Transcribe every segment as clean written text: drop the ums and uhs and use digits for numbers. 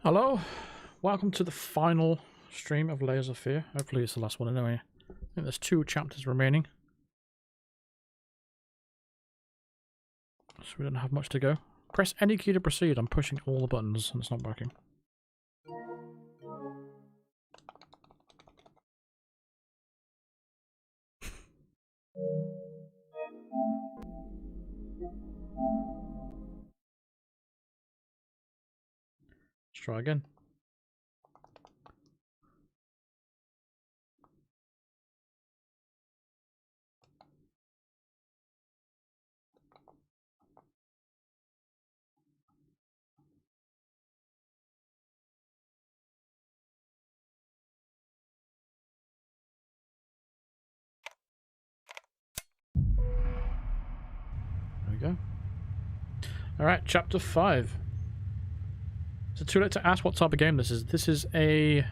Hello, welcome to the final stream of Layers of Fear. Hopefully it's the last one anyway. I think there's 2 chapters remaining. So we don't have much to go. Press any key to proceed. I'm pushing all the buttons and it's not working. Let's try again. There we go. Alright, chapter 5. Is it too late to ask what type of game this is? This is a...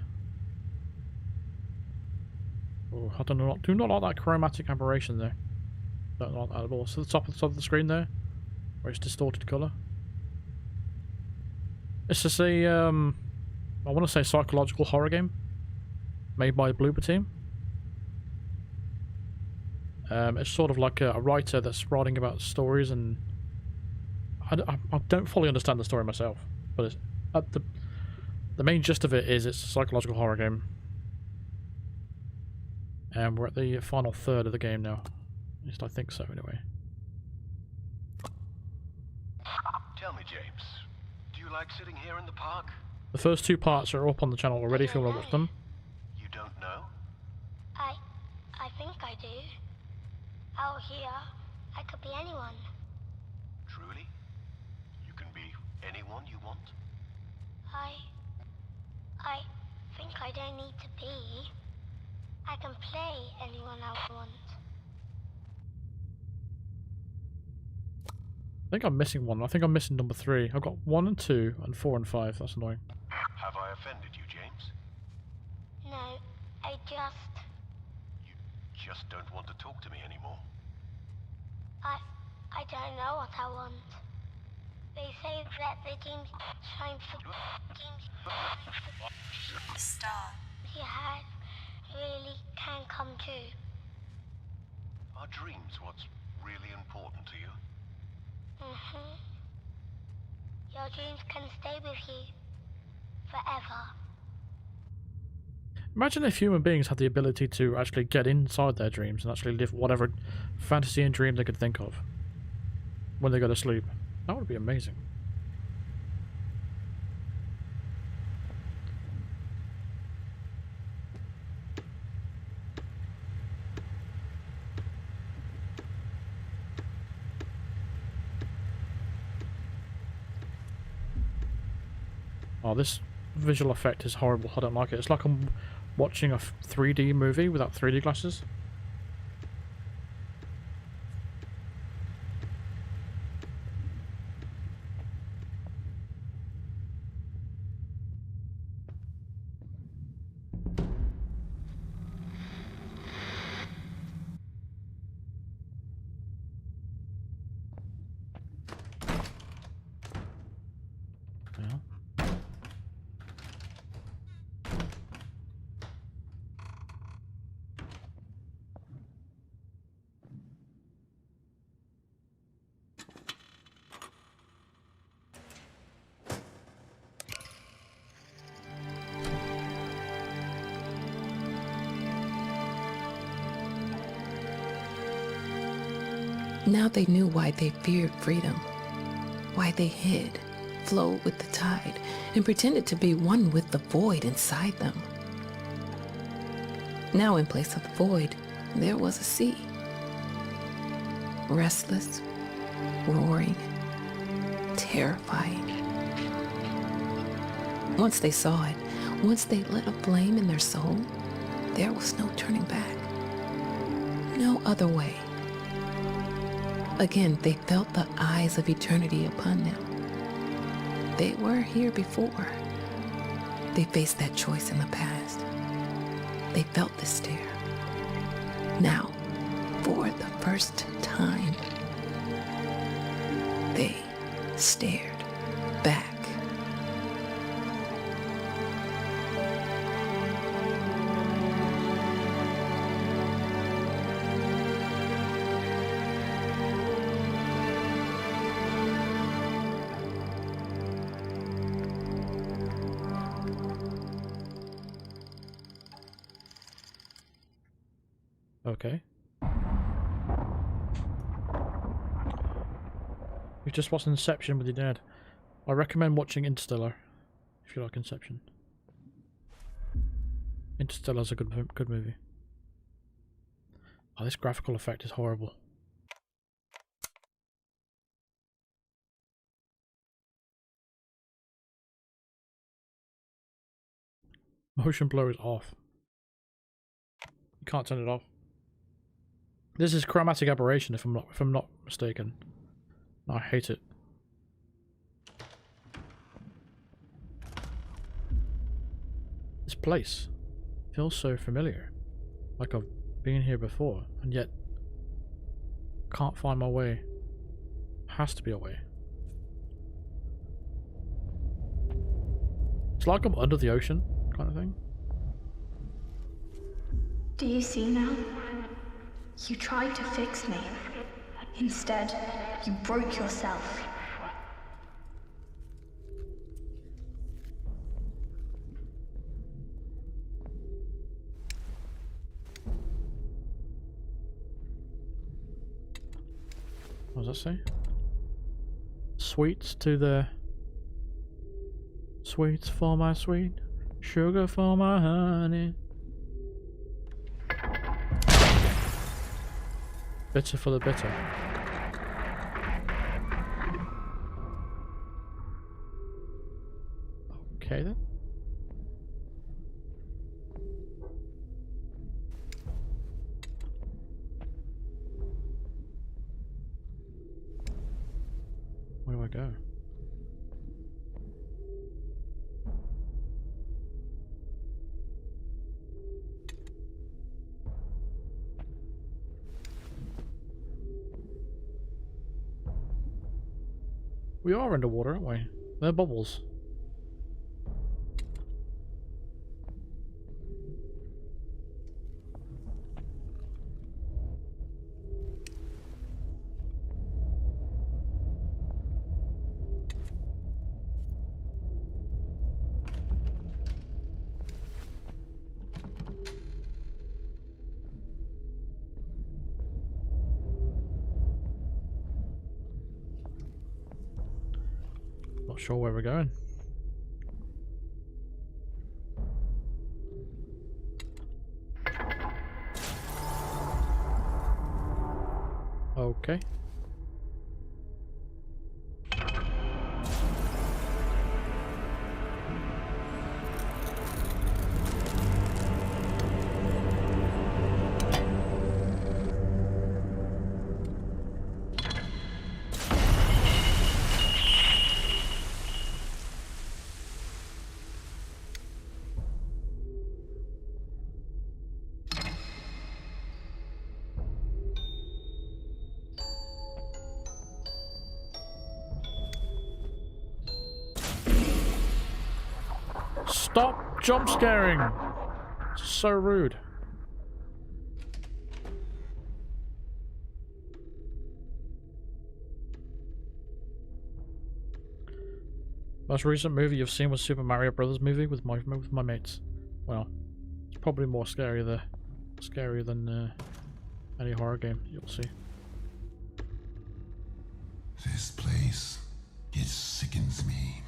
Oh, I do not like that chromatic aberration there. Don't like that at all. So the top of the screen there, where it's distorted colour. It's just a, I want to say psychological horror game. Made by Bloober Team. It's sort of like a writer that's writing about stories, and I don't fully understand the story myself, but it's, the main gist of it is it's a psychological horror game. And we're at the final third of the game now. At least I think so, anyway. Tell me, James, do you like sitting here in the park? The first 2 parts are up on the channel already if you want to watch them. You don't know? I think I do. Out here, I could be anyone. Truly? You can be anyone you want? I think I don't need to be. I can play anyone I want. I think I'm missing one. I think I'm missing number 3. I've got 1 and 2 and 4 and 5. That's annoying. Have I offended you, James? No, You just don't want to talk to me anymore? I don't know what I want. They say that the team's trying for Star. he has really can come true. Are dreams what's really important to you? Your dreams can stay with you forever. Imagine if human beings had the ability to actually get inside their dreams and actually live whatever fantasy and dream they could think of when they go to sleep. That would be amazing. Oh, this visual effect is horrible. I don't like it. It's like I'm watching a 3D movie without 3D glasses. Now they knew why they feared freedom, why they hid, flowed with the tide, and pretended to be one with the void inside them. Now in place of the void, there was a sea. Restless, roaring, terrifying. Once they saw it, once they lit a flame in their soul, there was no turning back. No other way. Again, they felt the eyes of eternity upon them. They were here before. They faced that choice in the past. They felt the stare. Now, for the first time, they stared back. Okay. You just watched Inception with your dad. I recommend watching Interstellar if you like Inception. Interstellar's a good movie. Oh, this graphical effect is horrible. Motion blur is off. You can't turn it off. This is chromatic aberration if I'm not mistaken. I hate it. This place feels so familiar. Like I've been here before, and yet can't find my way. Has to be a way. It's like I'm under the ocean, kind of thing. Do you see now? You tried to fix me. Instead, you broke yourself. What does that say? Sweets to the... Sweets for my sweet, sugar for my honey. Bitter for the bitter. Okay then. Where do I go? We are underwater, aren't we? They're bubbles. Not sure where we're going. Okay. Stop jump scaring! It's so rude. Most recent movie you've seen was Super Mario Brothers movie with my mates. Well, it's probably more scarier than any horror game you'll see. This place, it sickens me.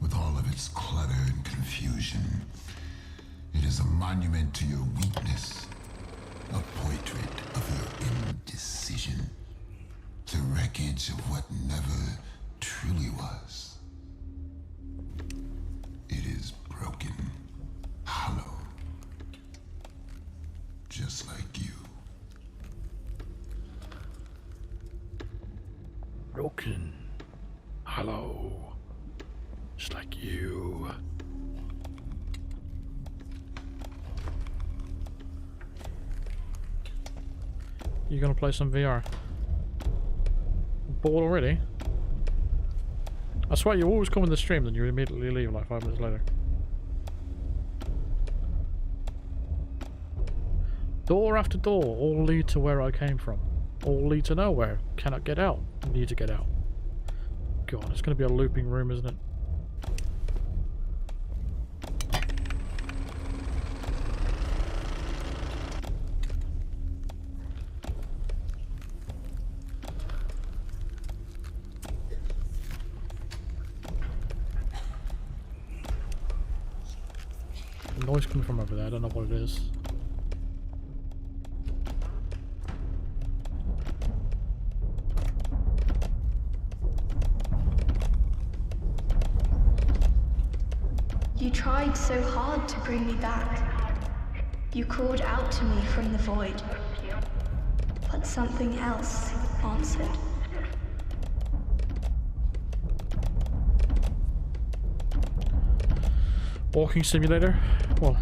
With all of its clutter and confusion, it is a monument to your weakness, a portrait of your indecision, the wreckage of what never truly was. It is broken, hollow, just like you. Broken, hollow. Just like you. You gonna play some VR? Bored already? I swear you always come in the stream, then you immediately leave like 5 minutes later. Door after door, all lead to where I came from. All lead to nowhere. Cannot get out. Need to get out. God, it's gonna be a looping room, isn't it? noise coming from over there. I don't know what it is. You tried so hard to bring me back. You called out to me from the void. But something else answered. Walking simulator? Well,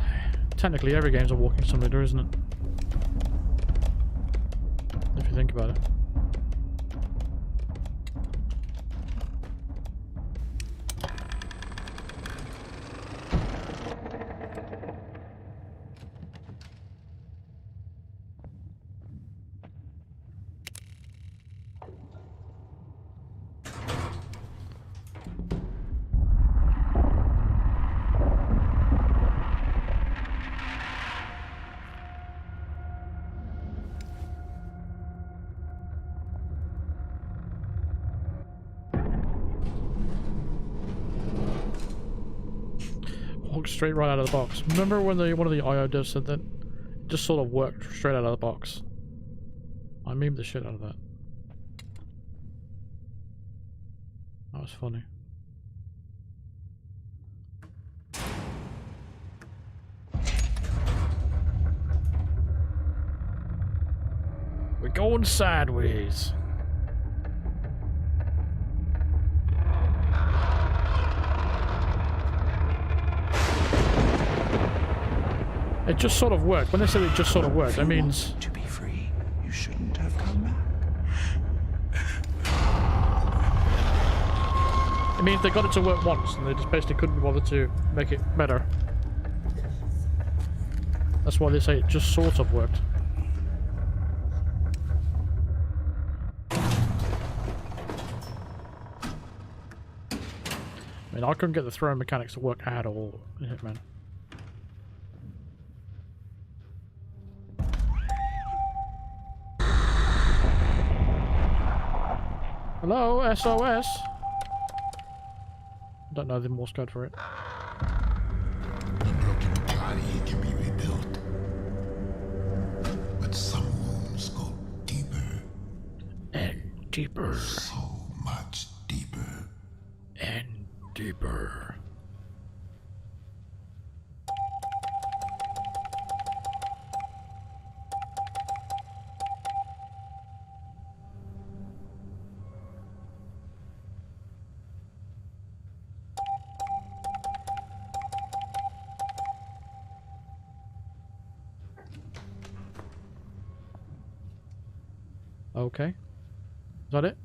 technically every game's a walking simulator, isn't it? If you think about it. Walk straight right out of the box. Remember when one of the IO devs said that? It just sort of worked straight out of the box. I memed the shit out of that. That was funny. We're going sideways. It just sort of worked. When they said it just sort of worked, that means... To be free, you shouldn't have come back. It means they got it to work once, and they just basically couldn't be bothered to make it better. That's why they say it just sort of worked. I mean, I couldn't get the throwing mechanics to work at all in Hitman. Hello, SOS. Don't know the Morse code for it. A broken body can be rebuilt, but some wounds go deeper. And deeper. So much deeper. And deeper. Okay. Is that it?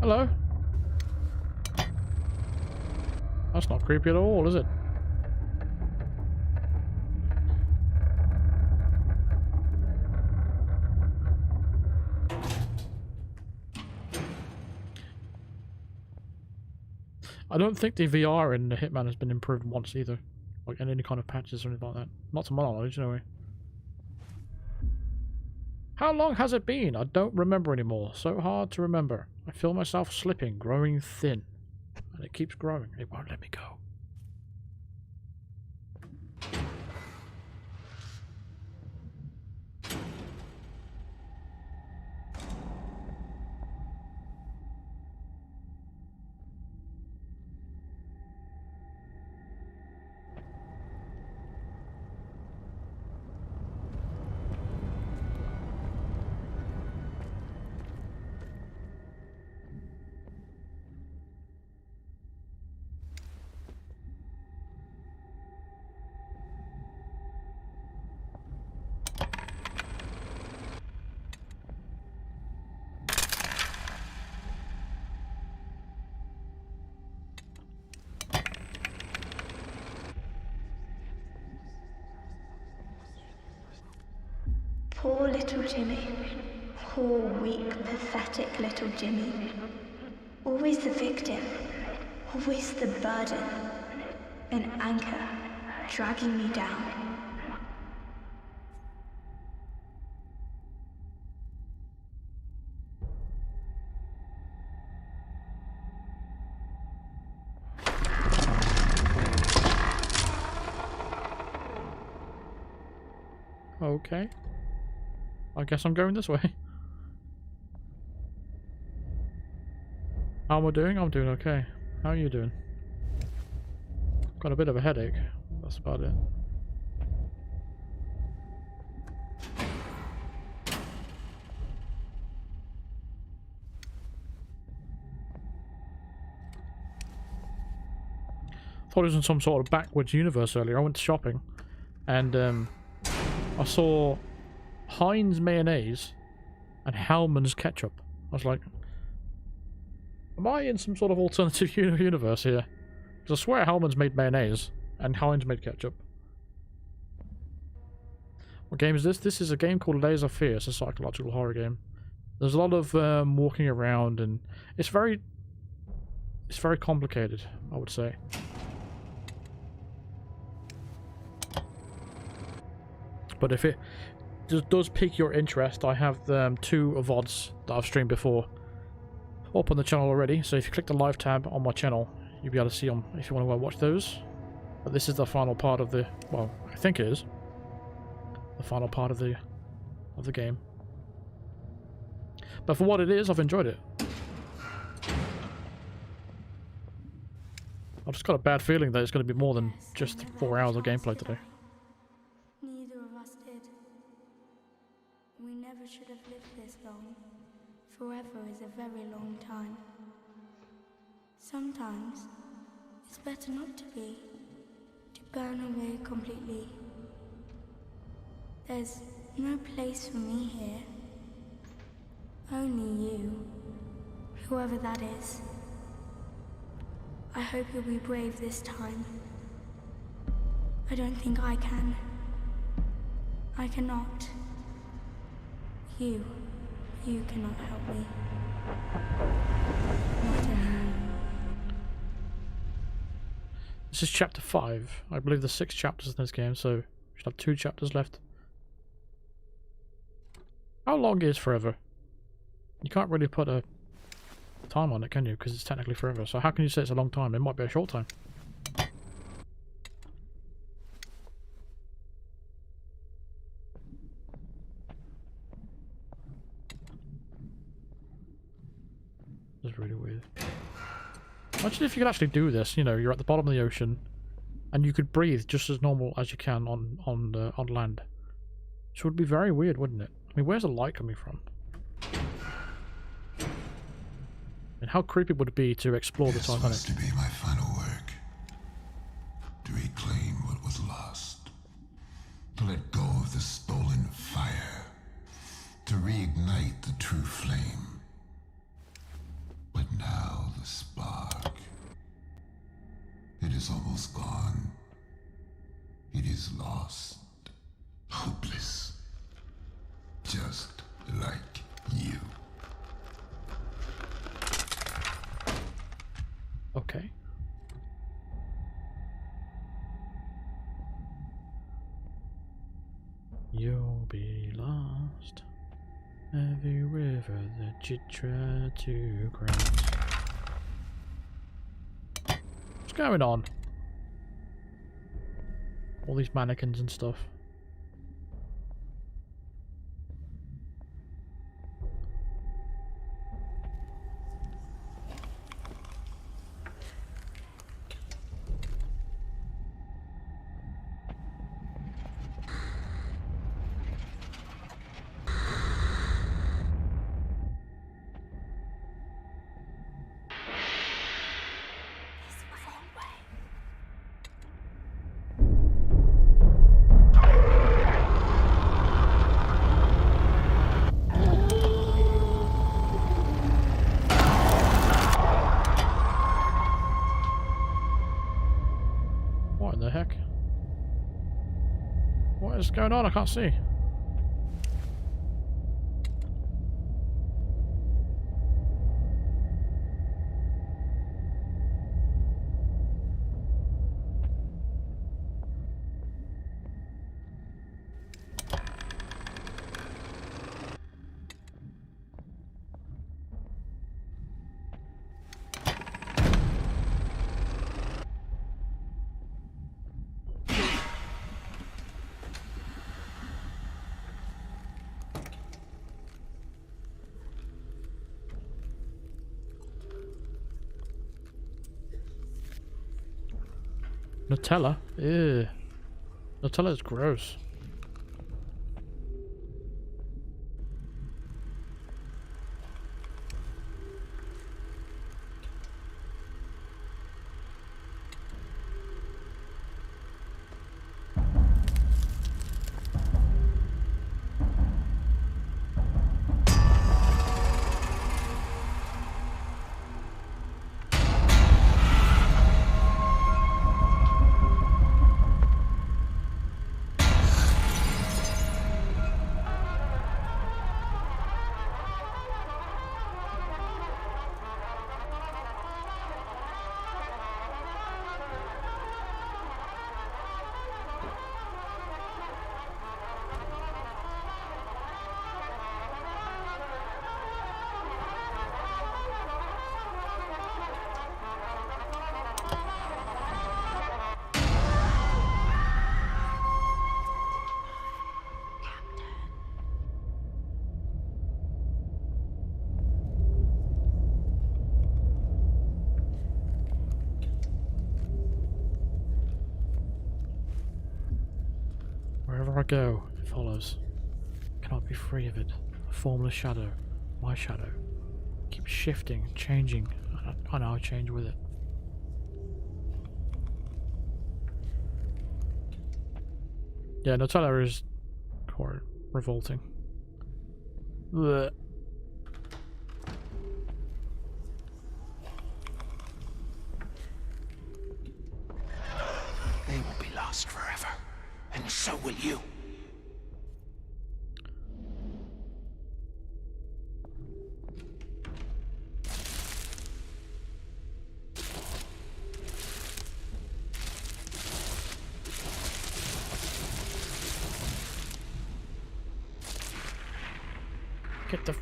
Hello? That's not creepy at all, is it? I don't think the VR in the Hitman has been improved once either. Like in any kind of patches or anything like that. Not to my knowledge, anyway. How long has it been? I don't remember anymore. So hard to remember. I feel myself slipping, growing thin. And it keeps growing. It won't let me go. Poor little Jimmy. Poor, weak, pathetic little Jimmy. Always the victim. Always the burden. An anchor dragging me down. Okay. I guess I'm going this way. How am I doing? I'm doing okay. How are you doing? Got a bit of a headache. That's about it. Thought it was in some sort of backwards universe earlier. I went shopping and I saw Heinz mayonnaise and Hellmann's ketchup. I was like, am I in some sort of alternative universe here? Because I swear Hellmann's made mayonnaise and Heinz made ketchup. What game is this? This is a game called Layers of Fear. It's a psychological horror game. There's a lot of walking around and it's very complicated, I would say. But if it does pique your interest, I have 2 VoDs that I've streamed before up on the channel already. So if you click the live tab on my channel, you'll be able to see them if you want to go watch those. But this is the final part of the, well, I think it is the final part of the game. But for what it is, I've enjoyed it. I've just got a bad feeling that it's going to be more than just 4 hours of gameplay today. Should have lived this long. Forever is a very long time. Sometimes it's better not to be, to burn away completely. There's no place for me here. Only you, whoever that is. I hope you'll be brave this time. I don't think I can. I cannot. You cannot help me. Not anymore. This is chapter 5. I believe there's 6 chapters in this game, so we should have 2 chapters left. How long is forever? You can't really put a time on it, can you? Because it's technically forever. So how can you say it's a long time? It might be a short time. That's really weird. Imagine if you could actually do this. You know, you're at the bottom of the ocean, and you could breathe just as normal as you can on land. Which would be very weird, wouldn't it? I mean, where's the light coming from? And how creepy would it be to explore the Titanic? This was to be my final work. To reclaim what was lost. To let go of the stolen fire. To reignite the true flame. But now the spark. It is almost gone. It is lost. Hopeless. Just like you. Okay. You'll be lost. Every river that you try to cross. What's going on? All these mannequins and stuff. What in the heck? What is going on? I can't see. Nutella? Ew. Nutella is gross. Wherever I go, it follows. Cannot be free of it. A formless shadow. My shadow. Keeps shifting, changing. I know I change with it. Yeah, Nutella is quite revolting. Blech. They will be lost forever, and so will you. Get the...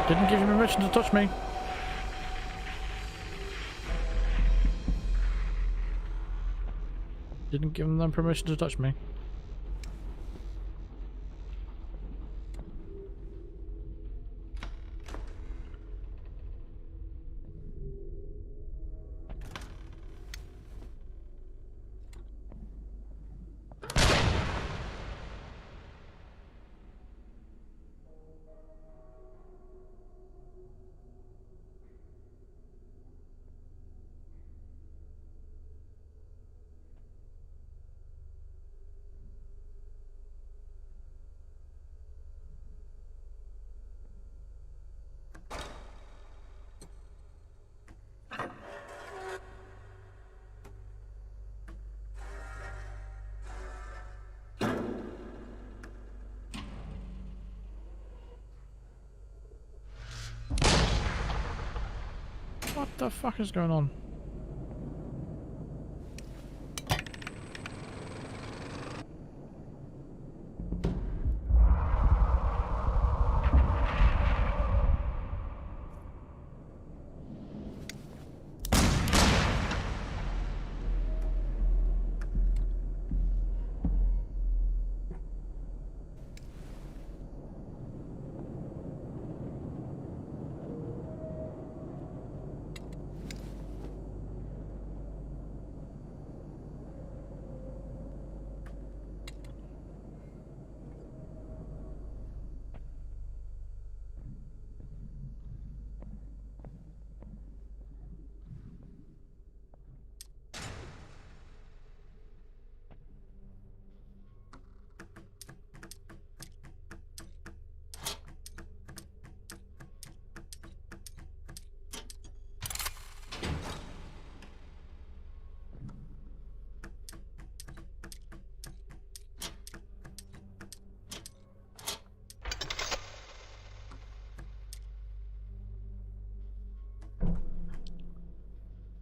Didn't give you permission to touch me. Didn't give them permission to touch me. What the fuck is going on?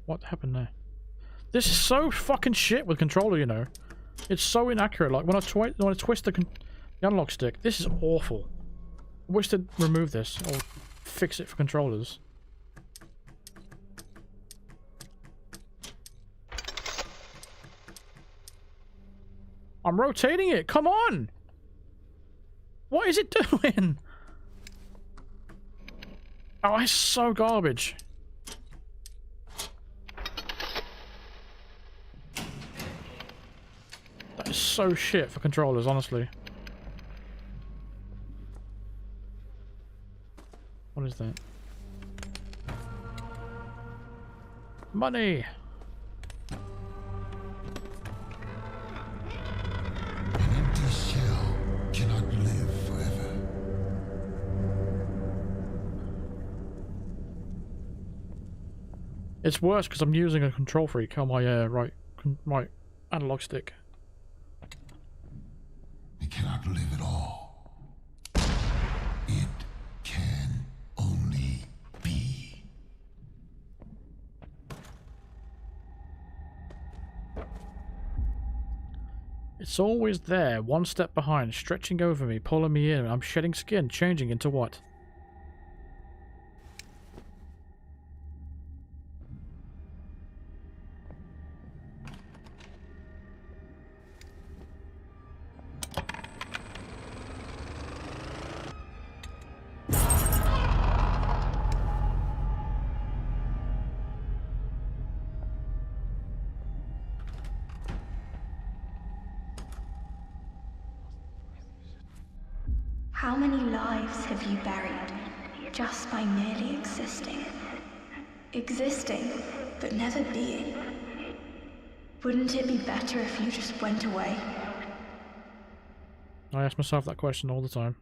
What happened there? This is so fucking shit with controller, you know. It's so inaccurate. Like when I twist the analog stick, this is awful. I wish they'd remove this or fix it for controllers. I'm rotating it. Come on. What is it doing? Oh, it's so garbage. That is so shit for controllers, honestly. What is that? Money! An empty shell cannot live forever. It's worse because I'm using a control freak on my right analog stick. It cannot live at all. It can only be. It's always there, one step behind, stretching over me, pulling me in. I'm shedding skin, changing into what? How many lives have you buried just by merely existing? Existing, but never being. Wouldn't it be better if you just went away? I ask myself that question all the time.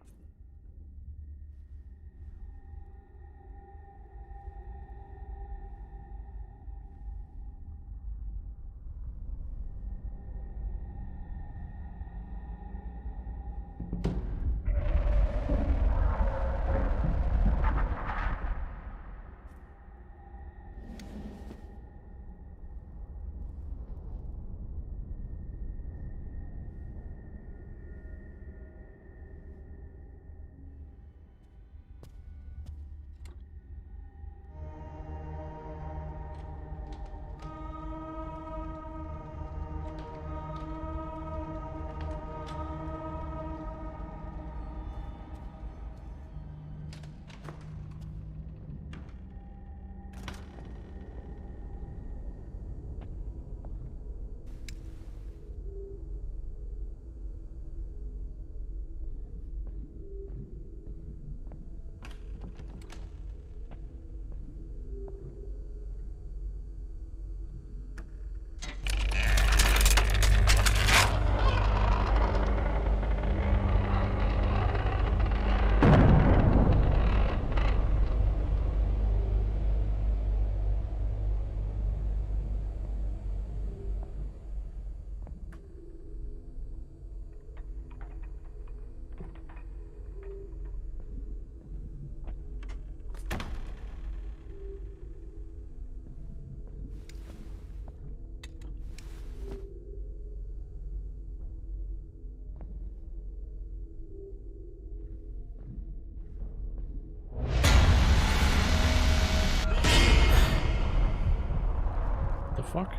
The fuck?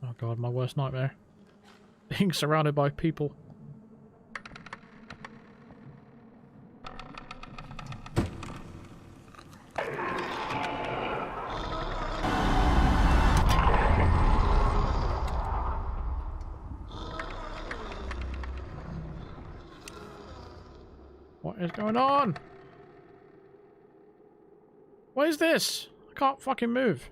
Oh god, my worst nightmare. Being surrounded by people. What is going on? What is this? I can't fucking move.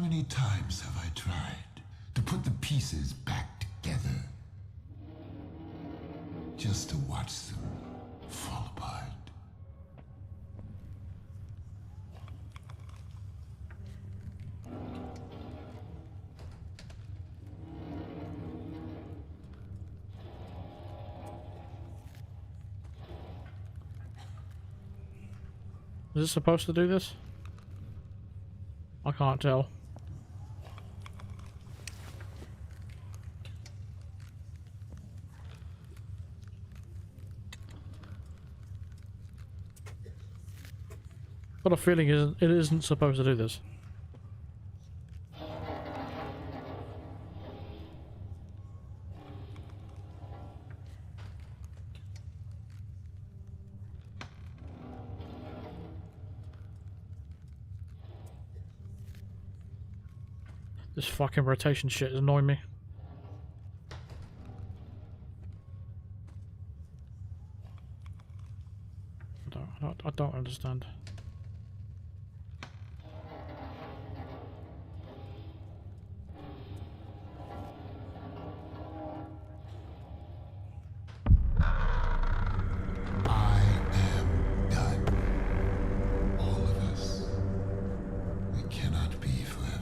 many times have I tried to put the pieces back together, just to watch them fall apart? Is it supposed to do this? I can't tell. Got a feeling it isn't supposed to do this. This fucking rotation shit is annoying me. I don't understand. I am done. All of us. It cannot be forever.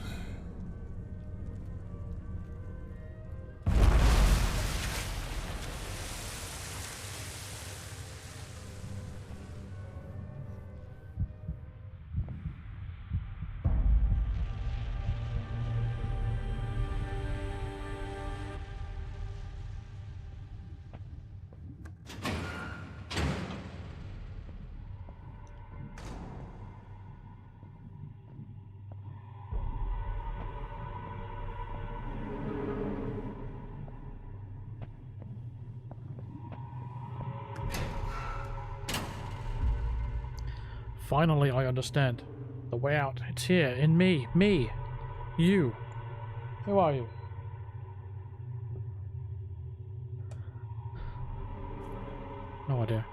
Finally, I understand. The way out. It's here, in me. Me. You. Who are you? No idea.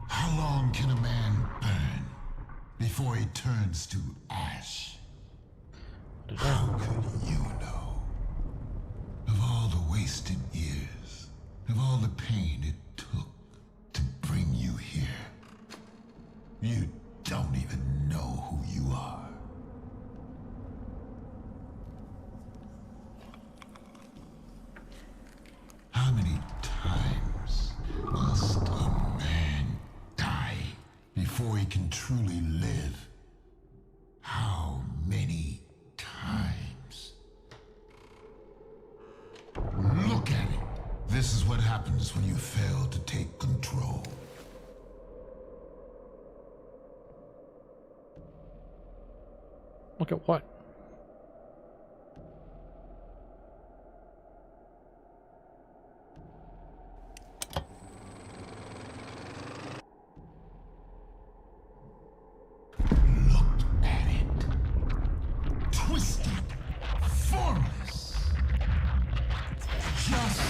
How long can a man burn before he turns to ash? How could you know? Of all the wasted years, of all the pain it took to bring you here, you don't even know who you are. How many times must a man die before he can truly live? How many times? Look at it. This is what happens when you fail to take control. Look at what? Look at it. Twisted. Formless. Just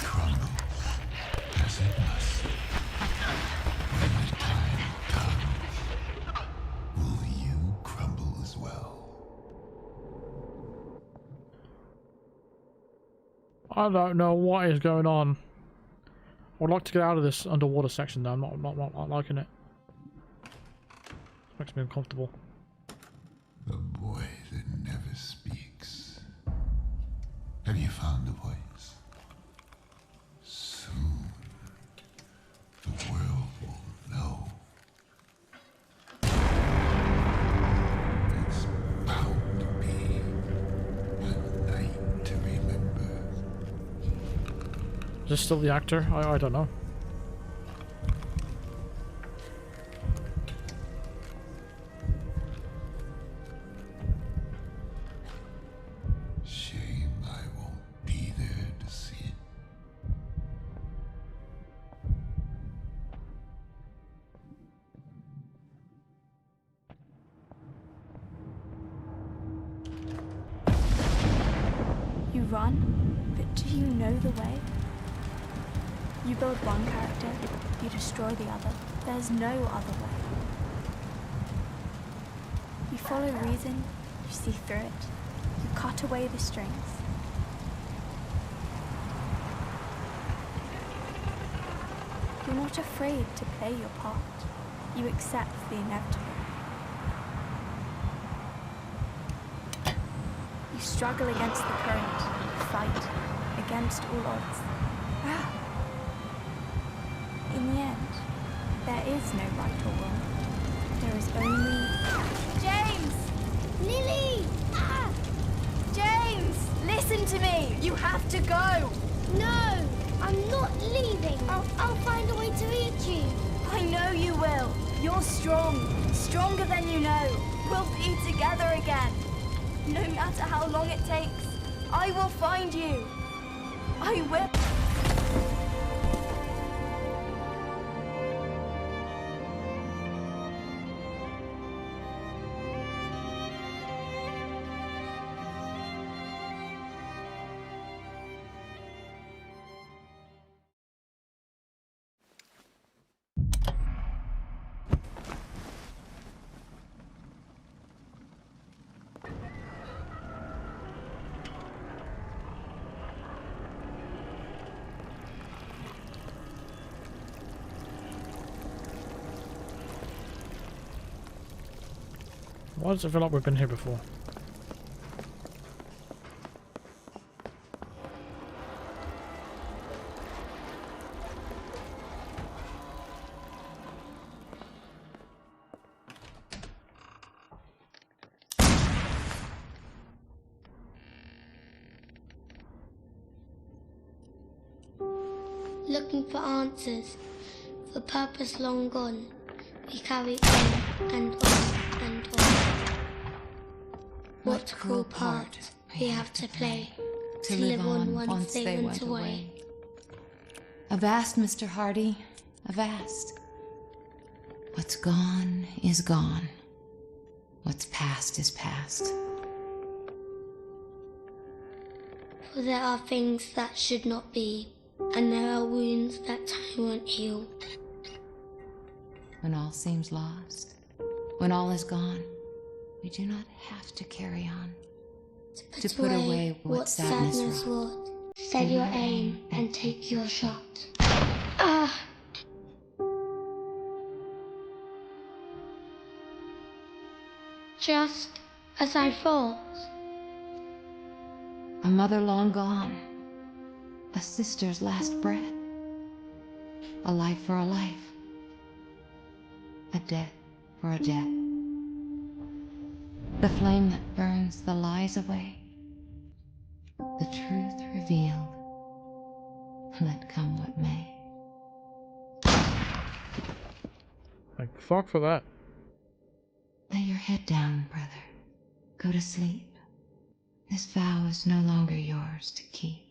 crumble as it must. When the time comes, will you crumble as well? I don't know what is going on. I would like to get out of this underwater section though. I'm not liking it. It makes me uncomfortable. The boy that never speaks. Have you found the voice? Soon, the world will know. It's bound to be a night to remember. Is this still the actor? I don't know. Shame I won't be there to see it. run, but do you know the way? You build one character, you destroy the other. There's no other way. You follow reason, you see through it. You cut away the strings. You're not afraid to play your part. You accept the inevitable. You struggle against the current, fight against all odds. Ah. In the end, there is no right or wrong. There is only... James! Lily! Ah! James! Listen to me! You have to go! No! I'm not leaving. I'll find a way to reach you. I know you will. You're strong. Stronger than you know. We'll be together again. No matter how long it takes, I will find you. I will. Why does it feel like we've been here before? Looking for answers, for purpose long gone. We carry on and on and on. What cruel part we have to play to live on once they went away. Avast, Mr. Hardy, avast. What's gone is gone. What's past is past. For there are things that should not be, and there are wounds that time won't heal. When all seems lost, when all is gone, we do not have to carry on. To put away what sadness wrought. Set your aim and take your shot. Ah! Just as I thought. A mother long gone, a sister's last breath, a life for a life, a death for a death. The flame that burns the lies away, the truth revealed, let come what may. Thank fuck for that. Lay your head down, brother. Go to sleep. This vow is no longer yours to keep.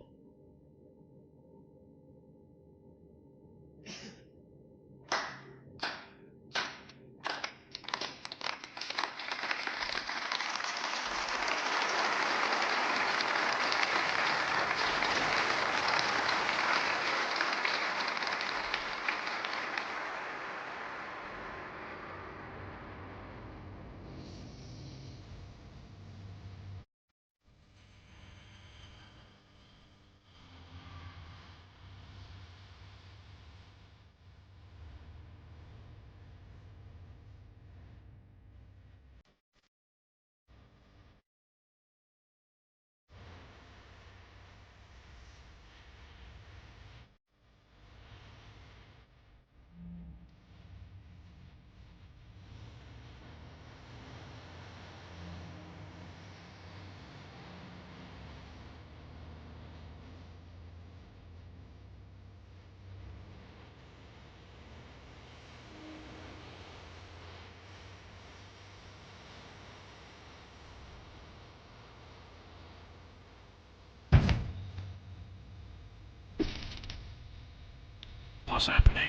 What's happening?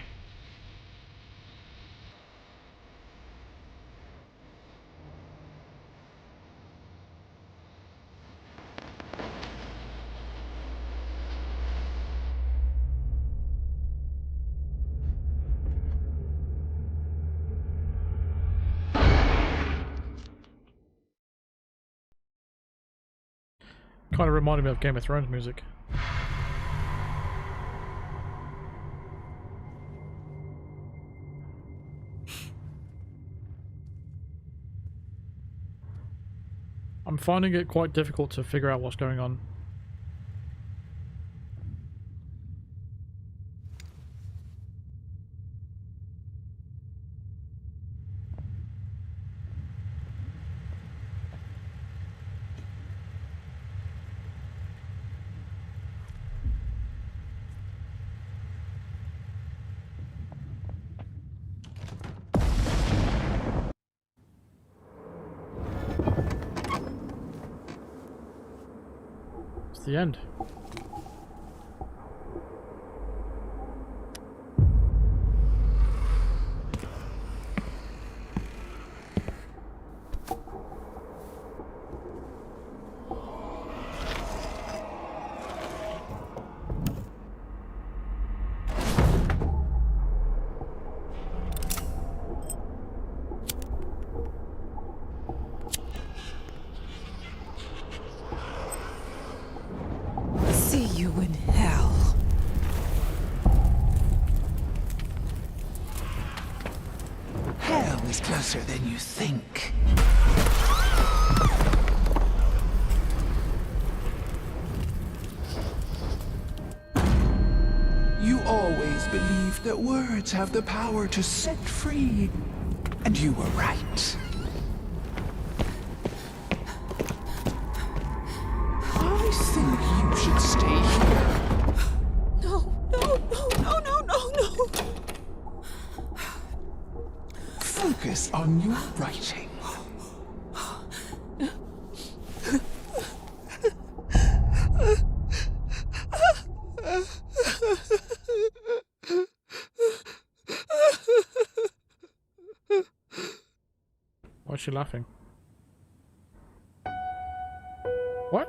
Kind of reminded me of Game of Thrones music. I'm finding it quite difficult to figure out what's going on. It's the end. See you in hell. Hell is closer than you think. You always believed that words have the power to set free. And you were right. I think you should stay here. No. Focus on your writing. Why is she laughing? What?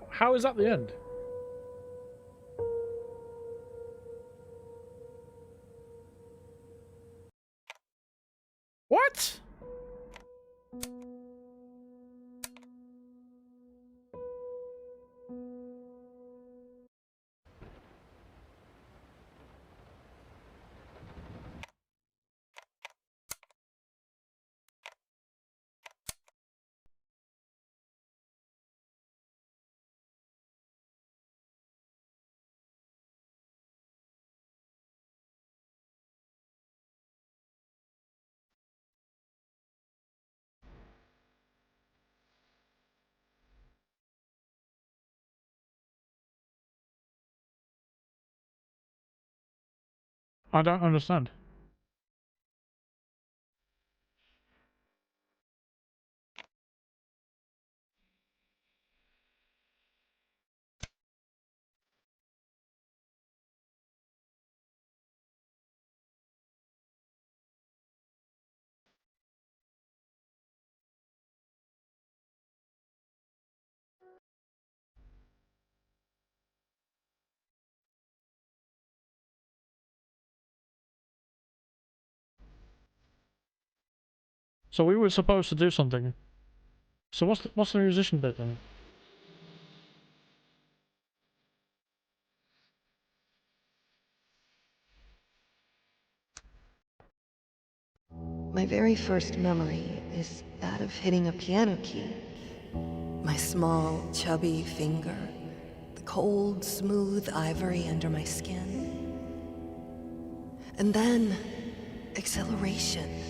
How is that the end? What? I don't understand. So we were supposed to do something. So what's the musician bit then? My very first memory is that of hitting a piano key. My small, chubby finger, the cold, smooth ivory under my skin. And then, exhilaration,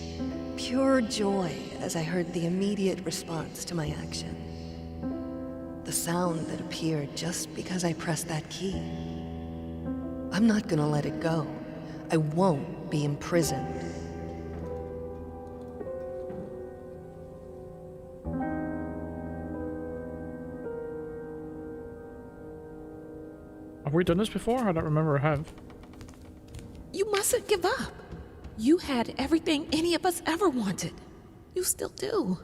pure joy as I heard the immediate response to my action. The sound that appeared just because I pressed that key. I'm not gonna let it go. I won't be imprisoned. Have we done this before? I don't remember I have. You mustn't give up. You had everything any of us ever wanted. You still do.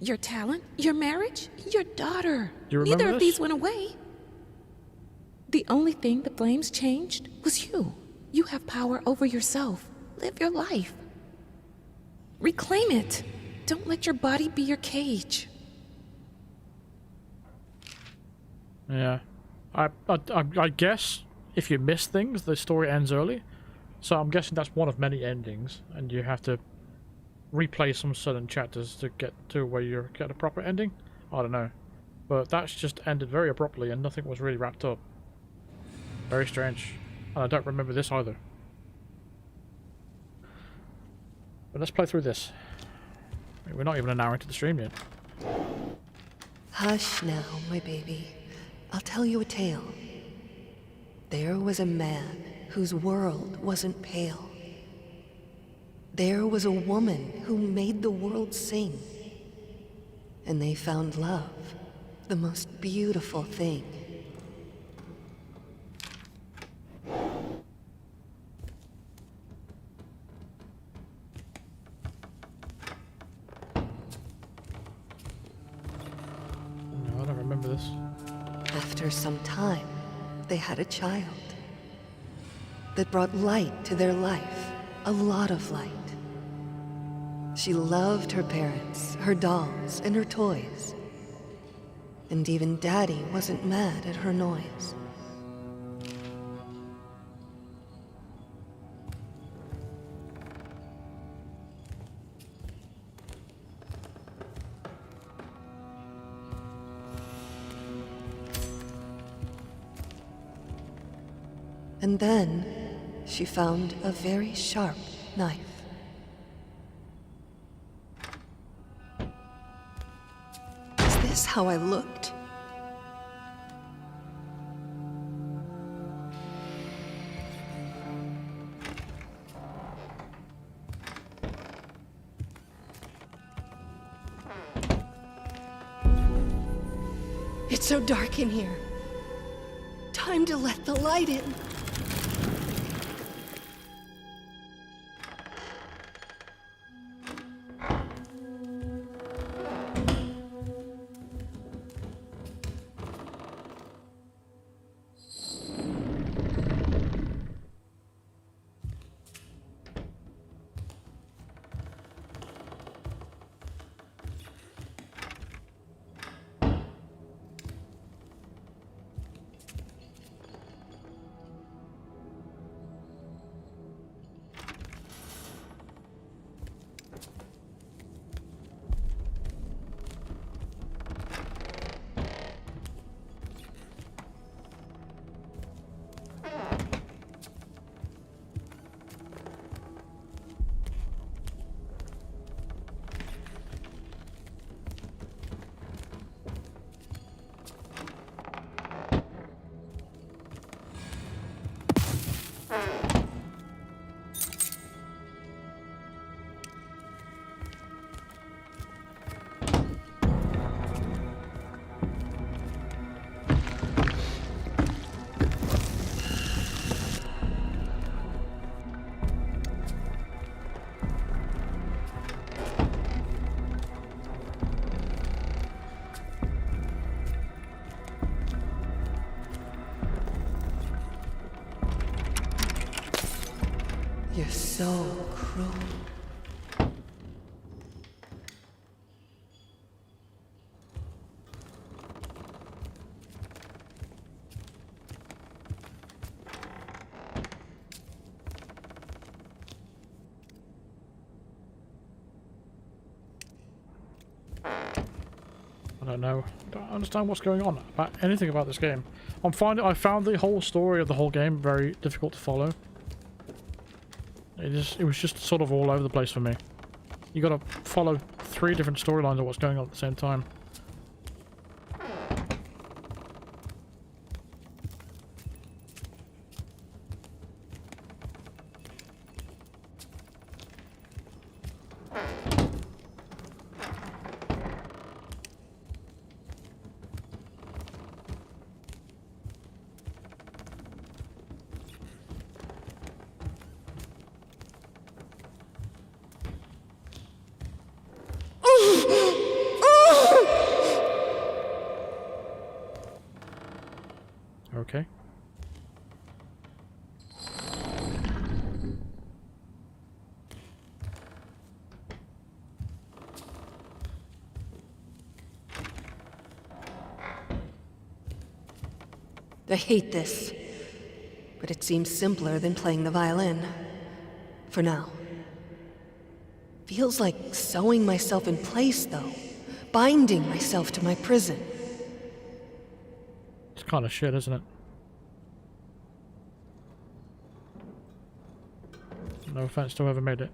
your talent, your marriage, your daughter. You remember Neither of this? these went away. The only thing the flames changed was you. You have power over yourself. Live your life. Reclaim it. Don't let your body be your cage. Yeah. I guess if you miss things, the story ends early. So I'm guessing that's one of many endings, and you have to replay some certain chapters to get to where you get a proper ending. I don't know. But that's just ended very abruptly, and nothing was really wrapped up. Very strange. And I don't remember this either. But let's play through this. We're not even an hour into the stream yet. Hush now, my baby. I'll tell you a tale. There was a man whose world wasn't pale. There was a woman who made the world sing. And they found love, the most beautiful thing. No, I don't remember this. After some time, they had a child that brought light to their life, a lot of light. She loved her parents, her dolls, and her toys. And even Daddy wasn't mad at her noise. And then she found a very sharp knife. Is this how I looked? It's so dark in here. Time to let the light in. You're so cruel. I don't know. Don't understand what's going on about anything about this game. I found the whole story of the whole game very difficult to follow. It was just sort of all over the place for me. You gotta follow 3 different storylines of what's going on at the same time. I hate this. But it seems simpler than playing the violin. For now. Feels like sewing myself in place, though. Binding myself to my prison. It's kind of shit, isn't it? No offense to whoever made it.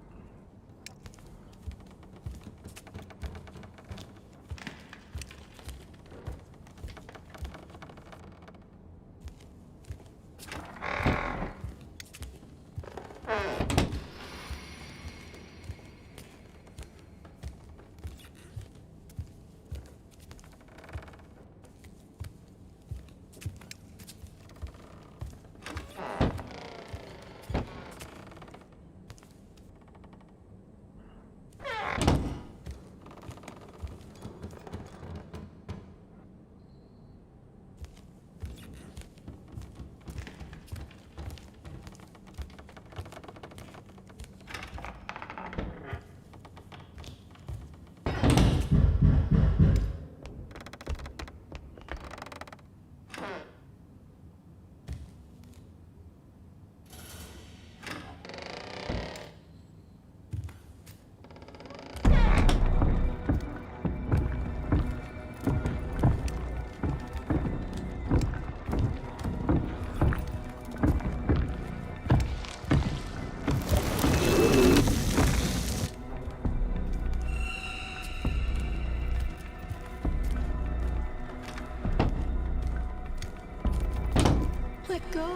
Let go.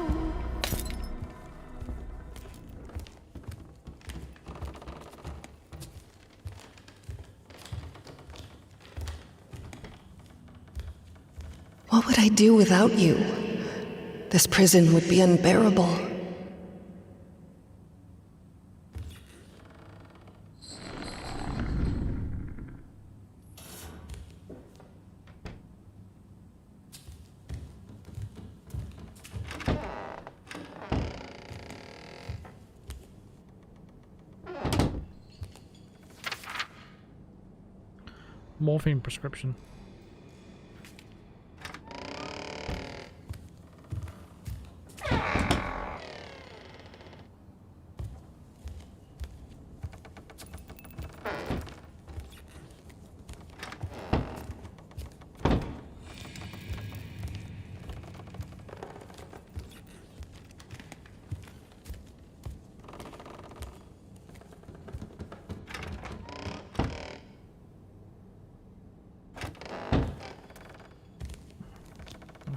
What would I do without you? This prison would be unbearable. Morphine prescription.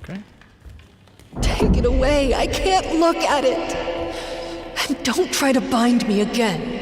Okay. Take it away. I can't look at it. And don't try to bind me again.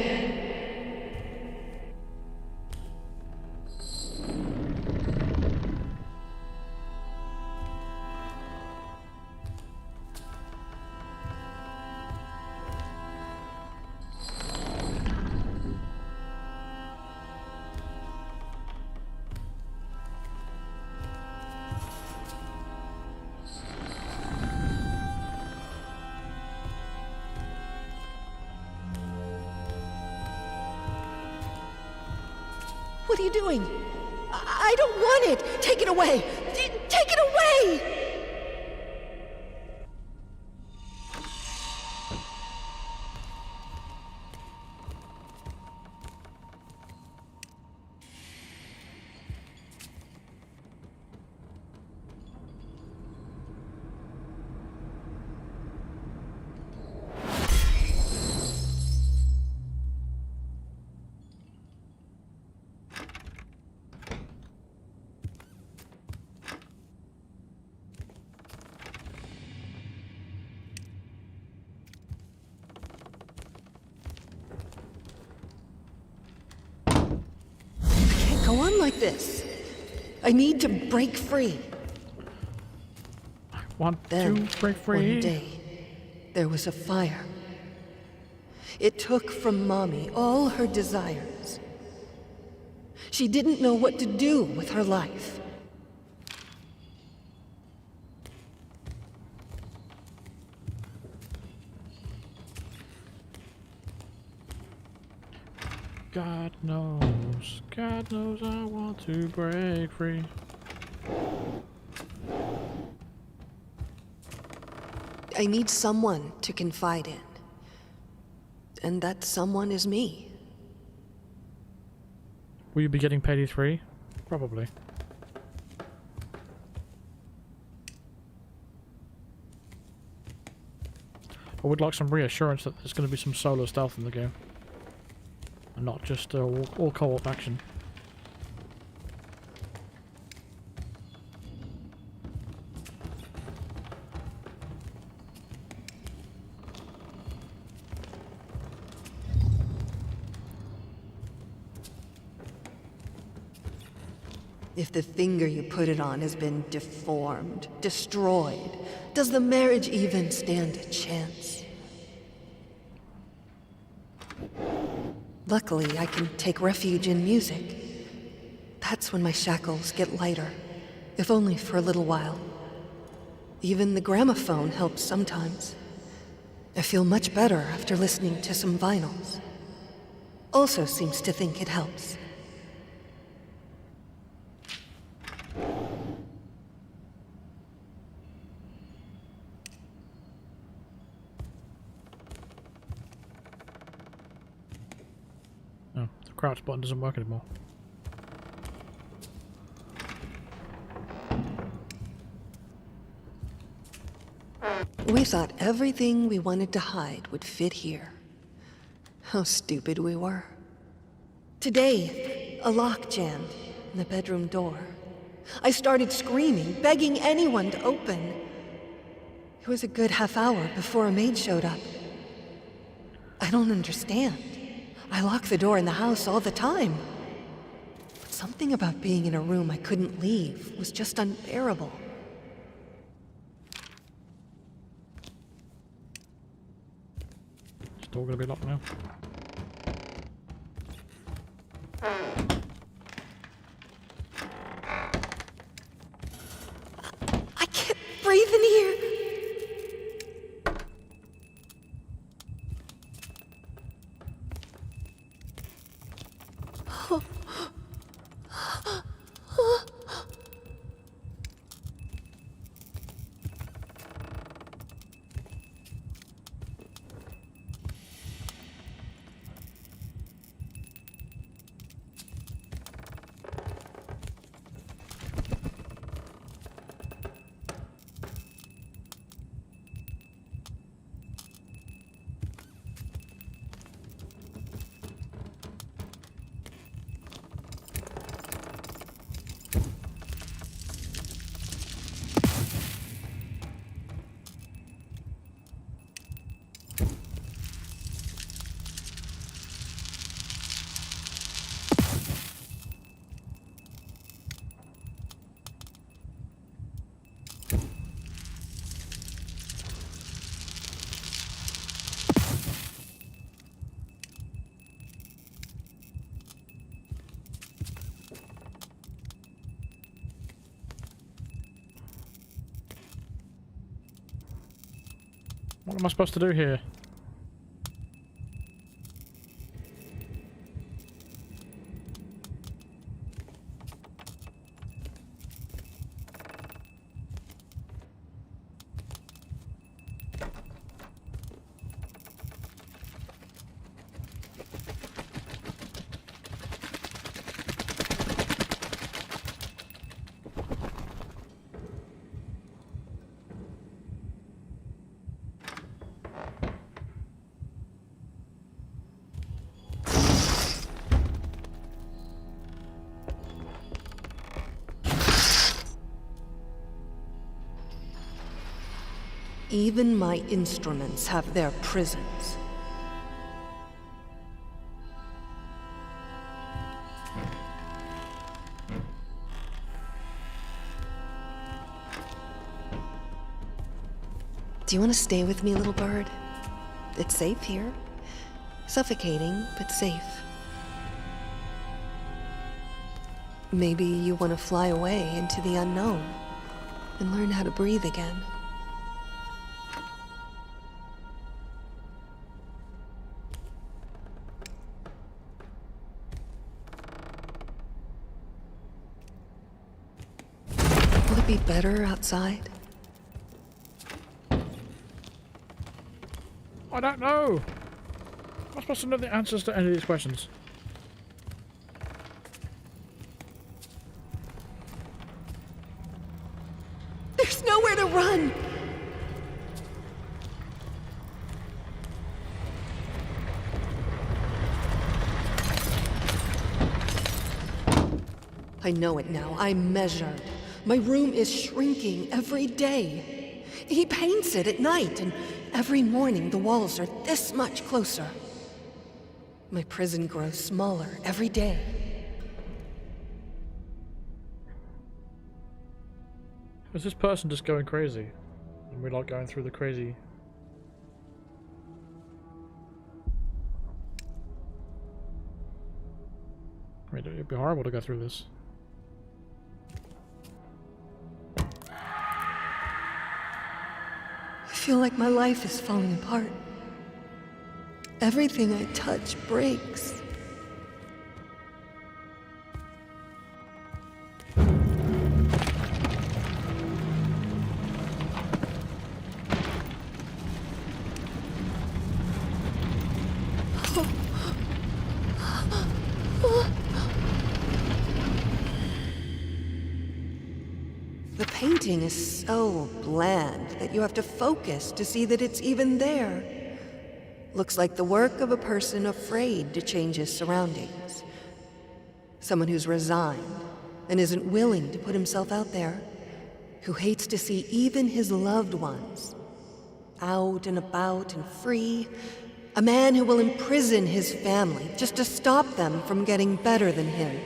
What are you doing? I don't want it! Take it away! Take it away! Go on like this. I need to break free. I want Then, to break free. one day, there was a fire. It took from Mommy all her desires. She didn't know what to do with her life. God knows I want to break free. I need someone to confide in. And that someone is me. Will you be getting paid E3? Probably. I would like some reassurance that there's going to be some solo stealth in the game. And not just all co-op action. If the finger you put it on has been deformed, destroyed, does the marriage even stand a chance? Luckily, I can take refuge in music. That's when my shackles get lighter, if only for a little while. Even the gramophone helps sometimes. I feel much better after listening to some vinyls. Also seems to think it helps. Oh, the crouch button doesn't work anymore. We thought everything we wanted to hide would fit here. How stupid we were. Today, a lock jammed in the bedroom door. I started screaming, begging anyone to open. It was a good half hour before a maid showed up. I don't understand. I lock the door in the house all the time. But something about being in a room I couldn't leave was just unbearable. It's all gonna be locked now. I can't breathe in here. What am I supposed to do here? Even my instruments have their prisons. Do you want to stay with me, little bird? It's safe here. Suffocating, but safe. Maybe you want to fly away into the unknown and learn how to breathe again. Will it be better outside? I don't know. I'm supposed to know the answers to any of these questions. There's nowhere to run! I know it now. I measured. My room is shrinking every day. He paints it at night, and every morning the walls are this much closer. My prison grows smaller every day. Is this person just going crazy? And we're like going through the crazy... I mean, it'd be horrible to go through this. I feel like my life is falling apart. Everything I touch breaks. The painting is so bland that you have to focus to see that it's even there. Looks like the work of a person afraid to change his surroundings. Someone who's resigned and isn't willing to put himself out there. Who hates to see even his loved ones out and about and free. A man who will imprison his family just to stop them from getting better than him.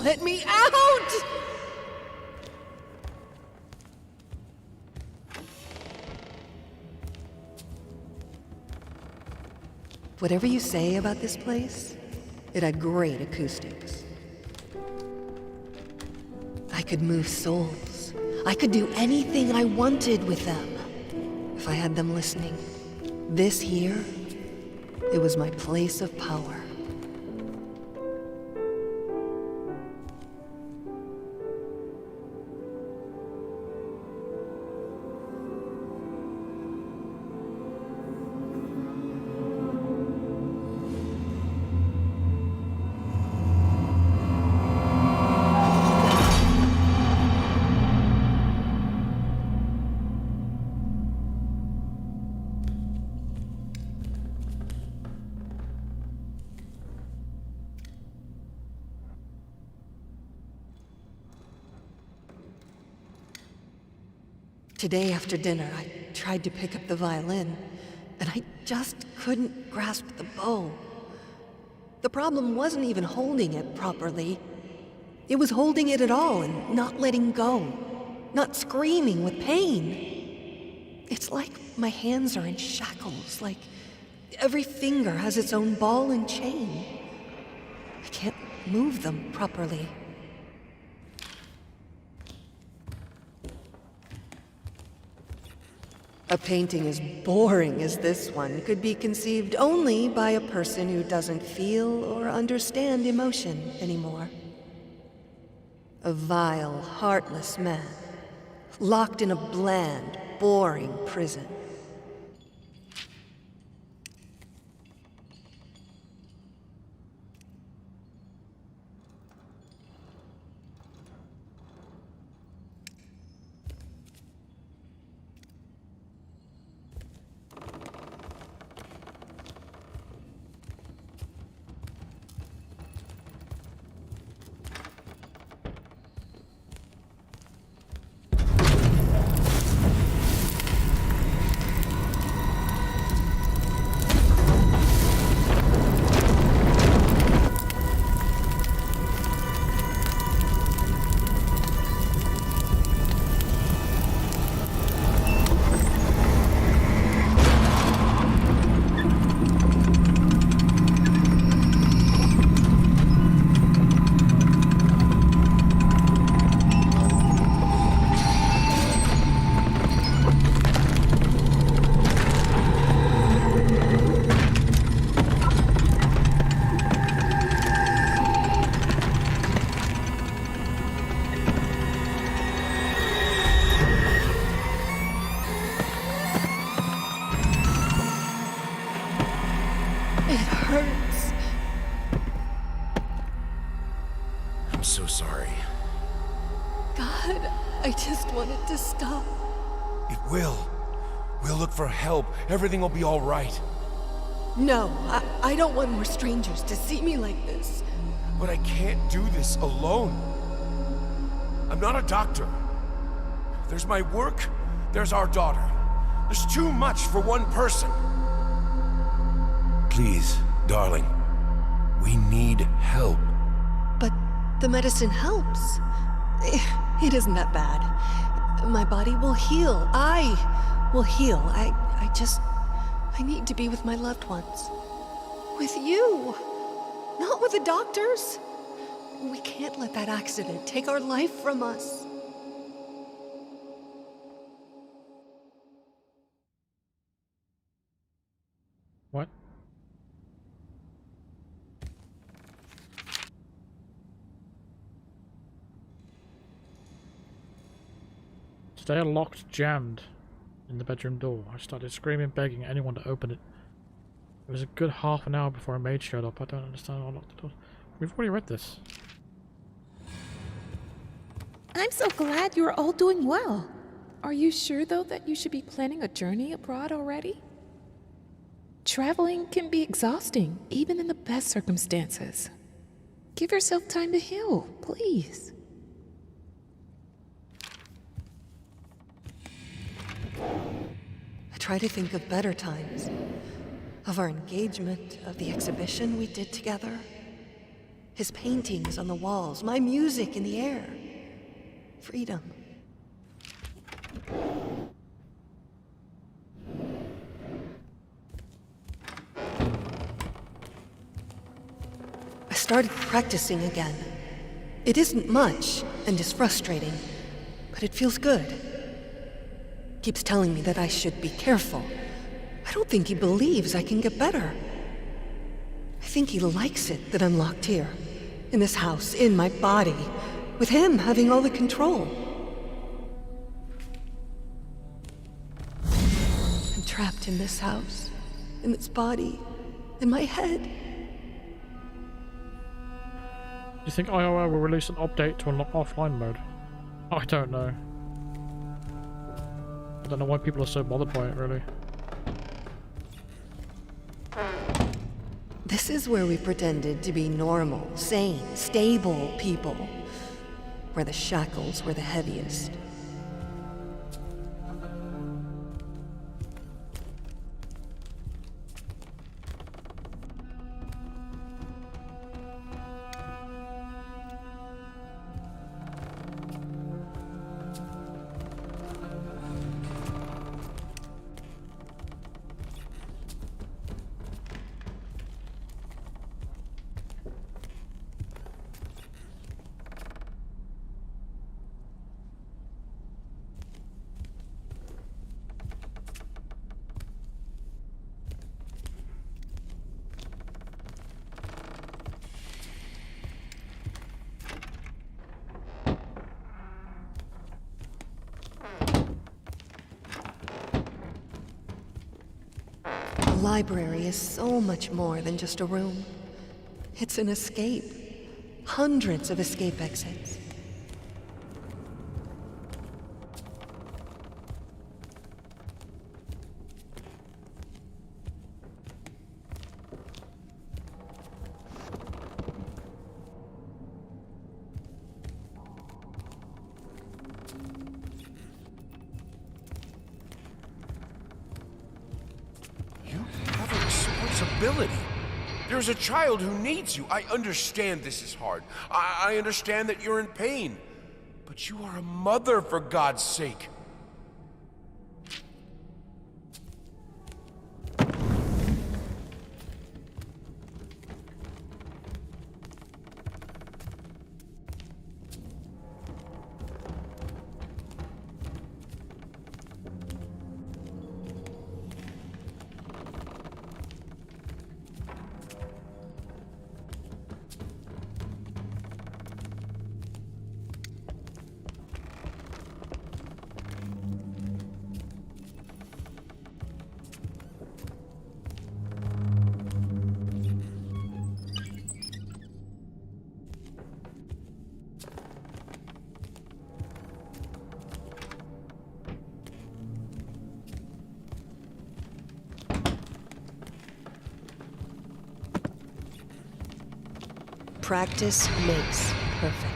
Let me out! Whatever you say about this place, it had great acoustics. I could move souls. I could do anything I wanted with them, if I had them listening. This here, it was my place of power. Today after dinner, I tried to pick up the violin, and I just couldn't grasp the bow. The problem wasn't even holding it properly. It was holding it at all and not letting go, not screaming with pain. It's like my hands are in shackles, like every finger has its own ball and chain. I can't move them properly. A painting as boring as this one could be conceived only by a person who doesn't feel or understand emotion anymore. A vile, heartless man, locked in a bland, boring prison. so sorry. God, I just want it to stop. It will. We'll look for help. Everything will be all right. No, I don't want more strangers to see me like this. But I can't do this alone. I'm not a doctor. There's my work, there's our daughter. There's too much for one person. Please, darling, we need help. But the medicine helps. It isn't that bad. My body will heal. I will heal. I need to be with my loved ones. With you. Not with the doctors. We can't let that accident take our life from us. What? Stay locked, jammed in the bedroom door. I started screaming, begging anyone to open it. It was a good half an hour before a maid showed up. I don't understand why I locked the door. We've already read this. I'm so glad you're all doing well. Are you sure, though, that you should be planning a journey abroad already? Traveling can be exhausting, even in the best circumstances. Give yourself time to heal, please. I try to think of better times. Of our engagement, of the exhibition we did together. His paintings on the walls, my music in the air. Freedom. I started practicing again. It isn't much, and is frustrating, but it feels good. Keeps telling me that I should be careful. I don't think he believes I can get better. I think he likes it that I'm locked here, in this house, in my body, with him having all the control. I'm trapped in this house, in this body, in my head. Do you think IOL will release an update to unlock offline mode? I don't know. I don't know why people are so bothered by it, really. This is where we pretended to be normal, sane, stable people. Where the shackles were the heaviest. The library is so much more than just a room. It's an escape. Hundreds of escape exits. There's a child who needs you. I understand this is hard. I understand that you're in pain. But you are a mother, for God's sake. Practice makes perfect.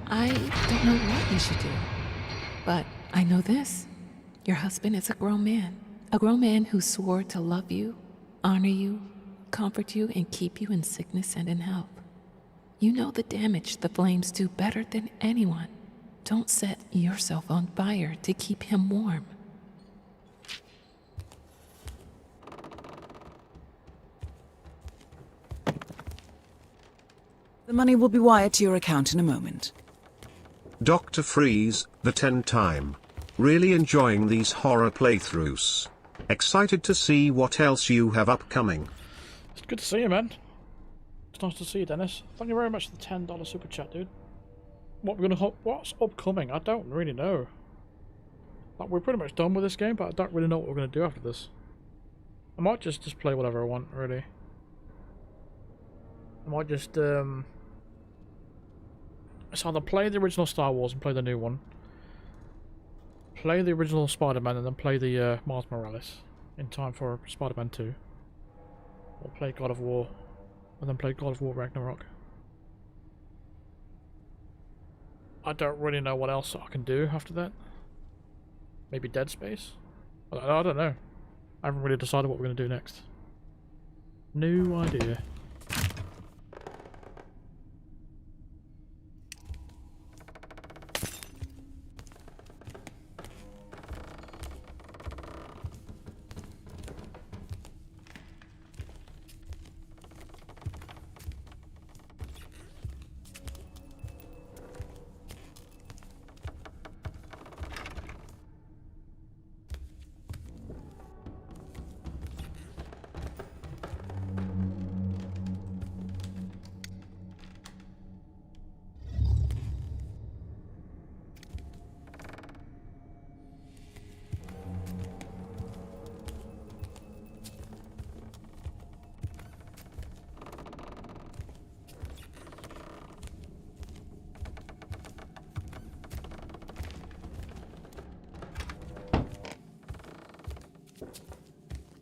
I don't know what you should do, but I know this. Your husband is a grown man who swore to love you, honor you, comfort you, and keep you in sickness and in health. You know the damage the flames do better than anyone. Don't set yourself on fire to keep him warm. The money will be wired to your account in a moment. Dr. Freeze, the 10th time. Really enjoying these horror playthroughs. Excited to see what else you have upcoming. It's good to see you, man. It's nice to see you, Dennis. Thank you very much for the $10 super chat, dude. What's upcoming? I don't really know. Like, we're pretty much done with this game, but I don't really know what we're gonna do after this. I might just play whatever I want, really. I might just it's either play the original Star Wars and play the new one, play the original Spider-Man and then play the Miles Morales in time for Spider-Man 2, or play God of War and then play God of War Ragnarok. I don't really know what else I can do after that. Maybe Dead Space? I don't know. I haven't really decided what we're going to do next. No idea.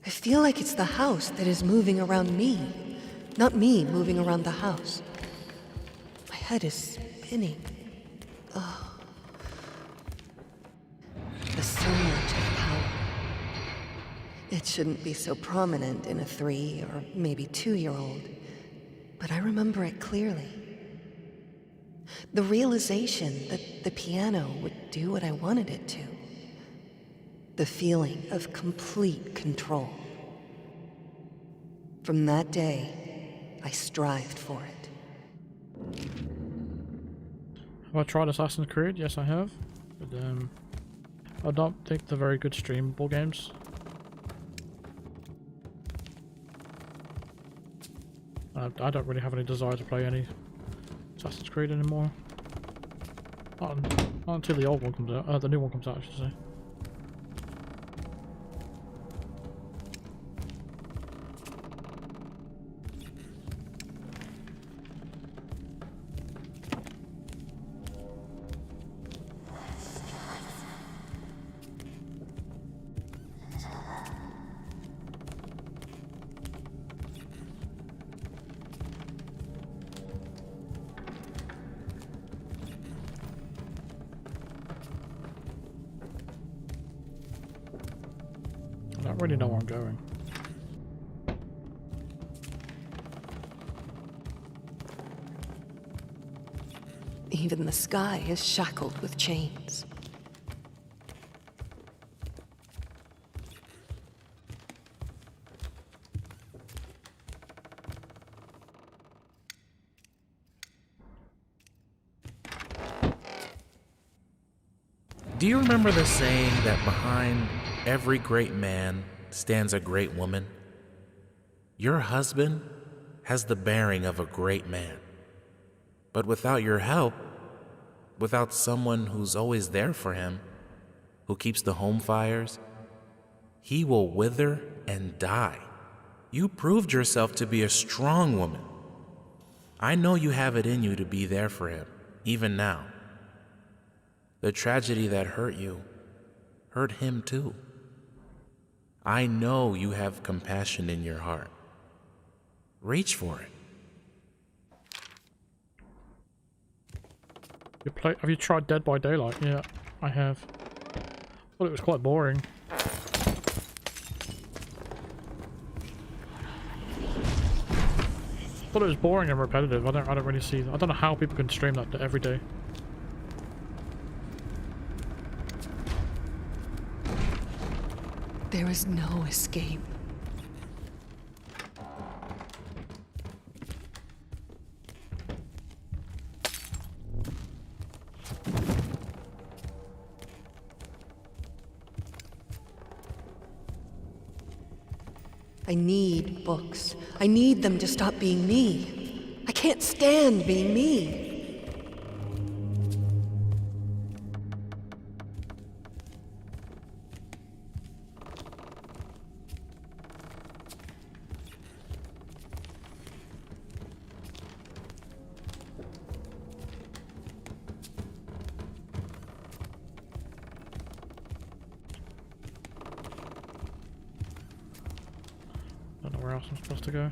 I feel like it's the house that is moving around me, not me moving around the house. My head is spinning. Oh. There's so much of power. It shouldn't be so prominent in a 3 or maybe 2-year-old, but I remember it clearly. The realization that the piano would do what I wanted it to. The feeling of complete control. From that day, I strived for it. Have I tried Assassin's Creed? Yes, I have. But I don't think they're very good streamable games. I don't really have any desire to play any Assassin's Creed anymore. Not until the old one comes out. The new one comes out, I should say. I don't really know where I'm going. Even the sky is shackled with chains. Do you remember the saying that behind every great man stands a great woman? Your husband has the bearing of a great man. But without your help, without someone who's always there for him, who keeps the home fires, he will wither and die. You proved yourself to be a strong woman. I know you have it in you to be there for him, even now. The tragedy that hurt you hurt him too. I know you have compassion in your heart. Reach for it. Have you tried Dead by Daylight? Yeah, I have. Thought it was quite boring. Thought it was boring and repetitive. I don't really see. I don't know how people can stream that every day. There is no escape. I need books. I need them to stop being me. I can't stand being me. Don't know where else I'm supposed to go.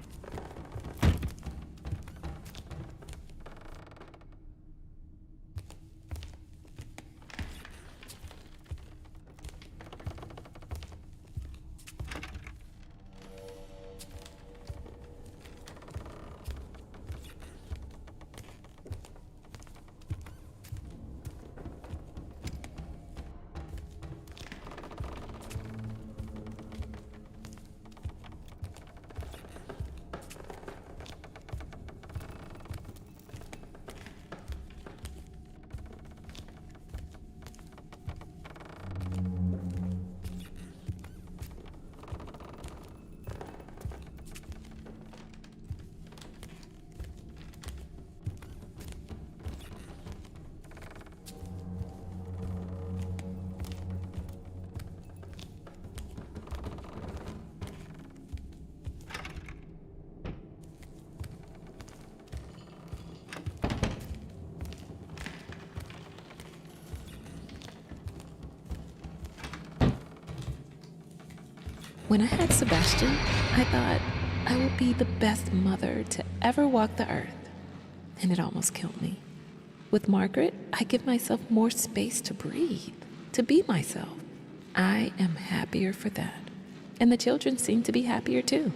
When I had Sebastian, I thought I would be the best mother to ever walk the earth, and it almost killed me. With Margaret, I give myself more space to breathe, to be myself. I am happier for that, and the children seem to be happier too.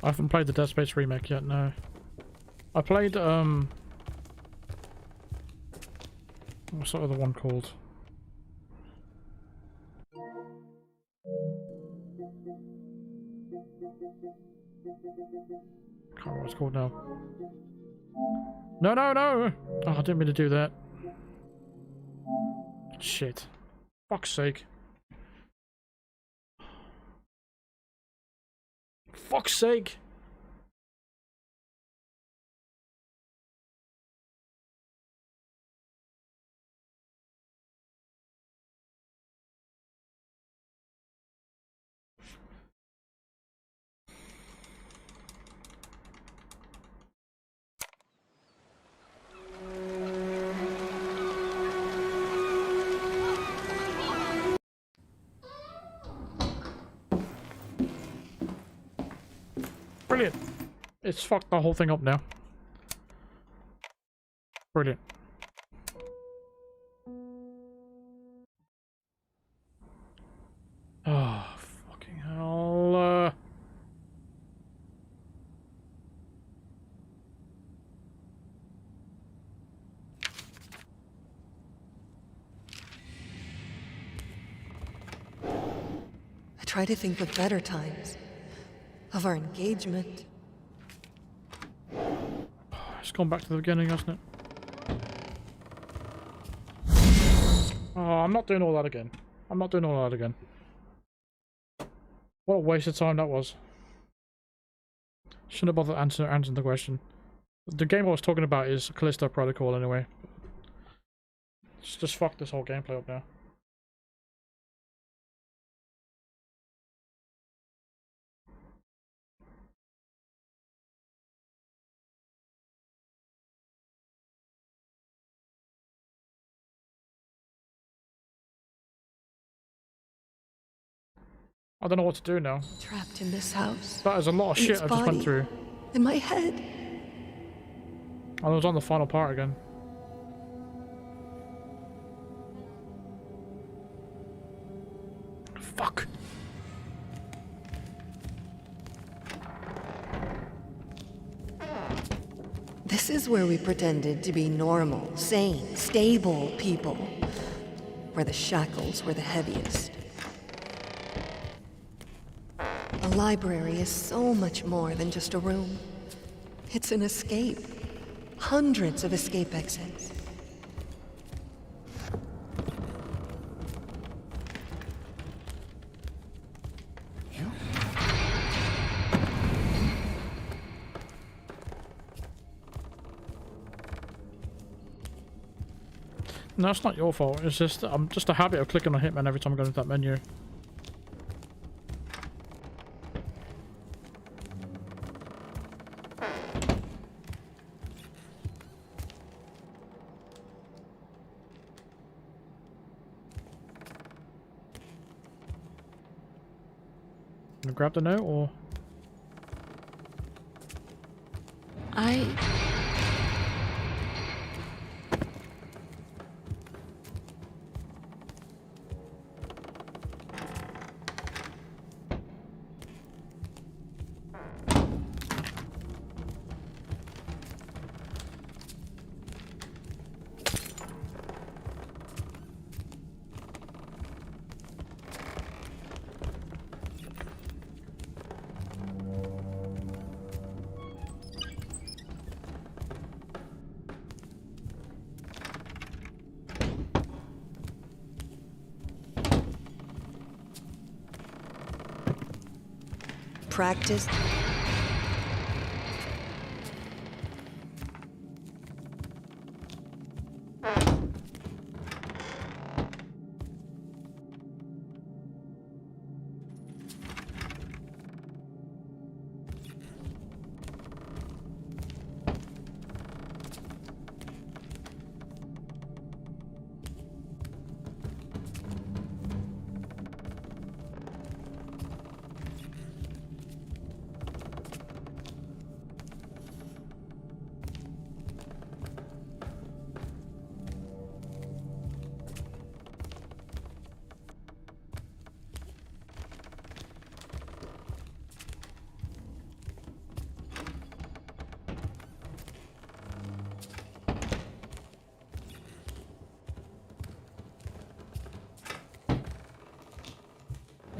I haven't played the Dead Space remake yet, no. I played, what's that other one called? Can't remember what it's called now. No, no, no! Oh, I didn't mean to do that. Shit. Fuck's sake. Fuck's sake! Brilliant. It's fucked the whole thing up now. Brilliant. Oh, fucking hell. I try to think of better times. Of our engagement. It's gone back to the beginning, hasn't it? Oh, I'm not doing all that again. I'm not doing all that again. What a waste of time that was. Shouldn't have bothered answering the question. The game I was talking about is Callisto Protocol anyway. Just fuck this whole gameplay up now. I don't know what to do now. Trapped in this house. That is a lot of shit I just went through. In my head. I was on the final part again. Fuck. This is where we pretended to be normal, sane, stable people. Where the shackles were the heaviest. A library is so much more than just a room. It's an escape. Hundreds of escape exits. No, it's not your fault. It's just I'm just a habit of clicking on Hitman every time I go into that menu. Gonna grab the note or practice.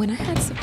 when I had some...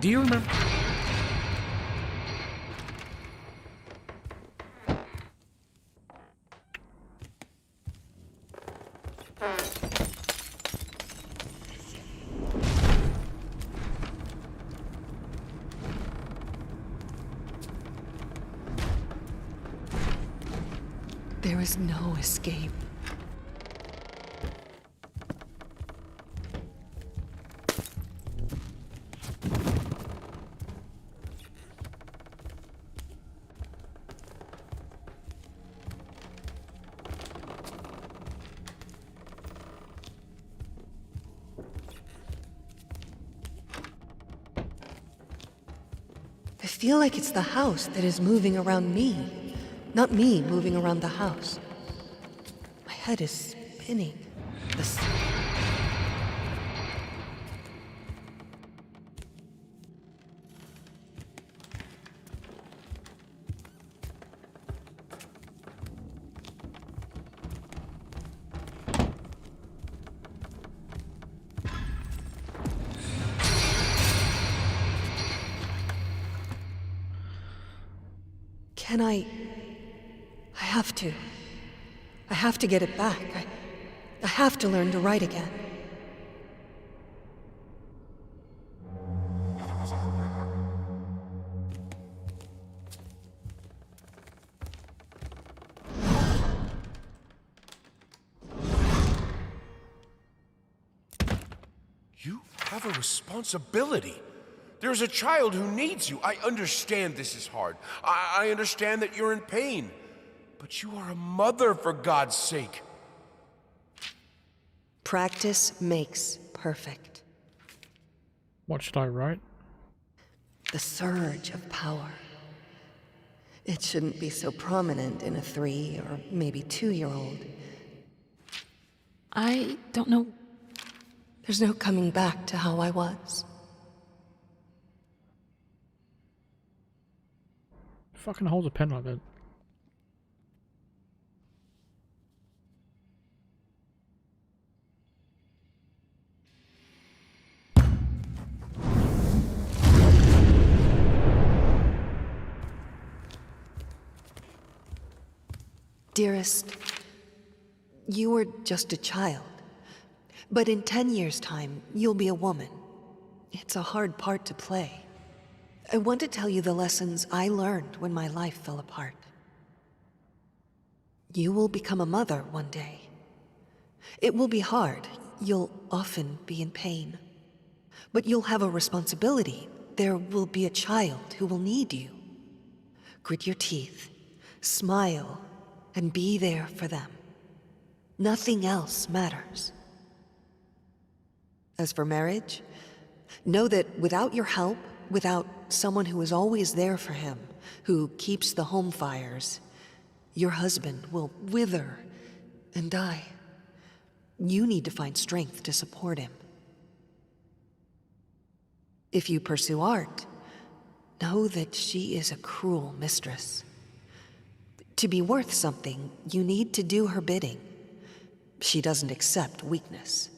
Do you remember? There is no escape. I feel like it's the house that is moving around me, not me moving around the house. My head is spinning. Can I have to. I have to get it back. I have to learn to write again. You have a responsibility. There's a child who needs you. I understand this is hard. I understand that you're in pain. But you are a mother, for God's sake. Practice makes perfect. What should I write? The surge of power. It shouldn't be so prominent in a 3 or maybe 2-year-old. I don't know. There's no coming back to how I was. Fucking holds a pen like that. Dearest, you were just a child. But in 10 years' time, you'll be a woman. It's a hard part to play. I want to tell you the lessons I learned when my life fell apart. You will become a mother one day. It will be hard. You'll often be in pain. But you'll have a responsibility. There will be a child who will need you. Grit your teeth, smile, and be there for them. Nothing else matters. As for marriage, know that without your help, without someone who is always there for him, who keeps the home fires, your husband will wither and die. You need to find strength to support him. If you pursue art, know that she is a cruel mistress. To be worth something, you need to do her bidding. She doesn't accept weakness.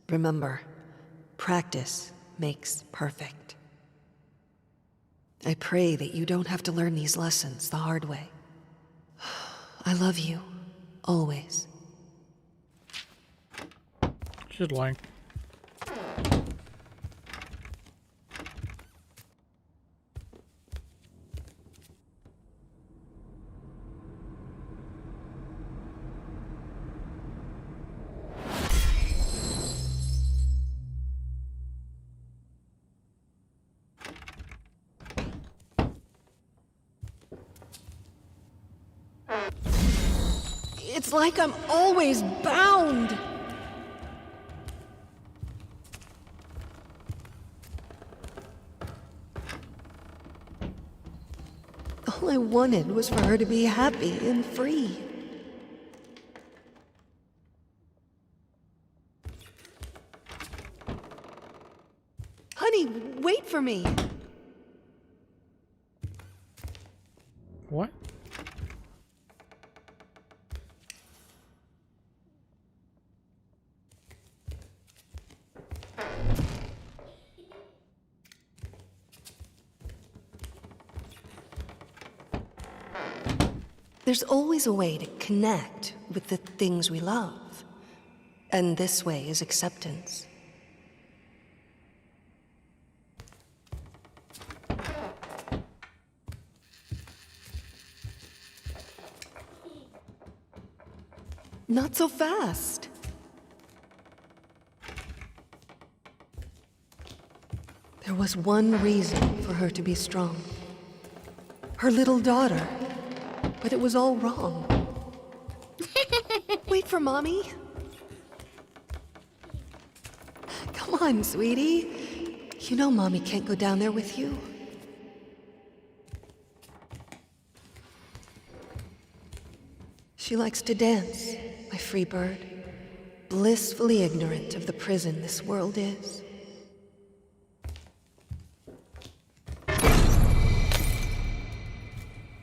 Remember, practice makes perfect. I pray that you don't have to learn these lessons the hard way. I love you, always. She's lying. It's like I'm always bound. All I wanted was for her to be happy and free. Honey, wait for me. What? There's always a way to connect with the things we love. And this way is acceptance. Not so fast. There was one reason for her to be strong. Her little daughter. But it was all wrong. Wait for Mommy. Come on, sweetie. You know Mommy can't go down there with you. She likes to dance, my free bird, blissfully ignorant of the prison this world is.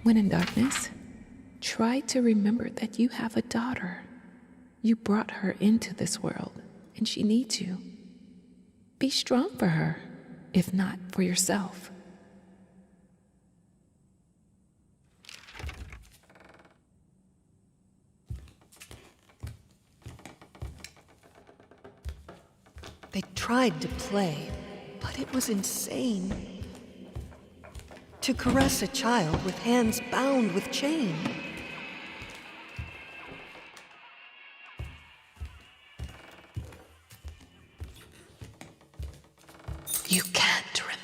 When in darkness, try to remember that you have a daughter. You brought her into this world, and she needs you. Be strong for her, if not for yourself. They tried to play, but it was insane. To caress a child with hands bound with chain. You can't remember.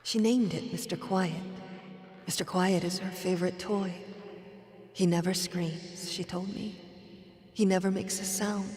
She named it Mr. Quiet. Mr. Quiet is her favorite toy. He never screams, she told me. He never makes a sound.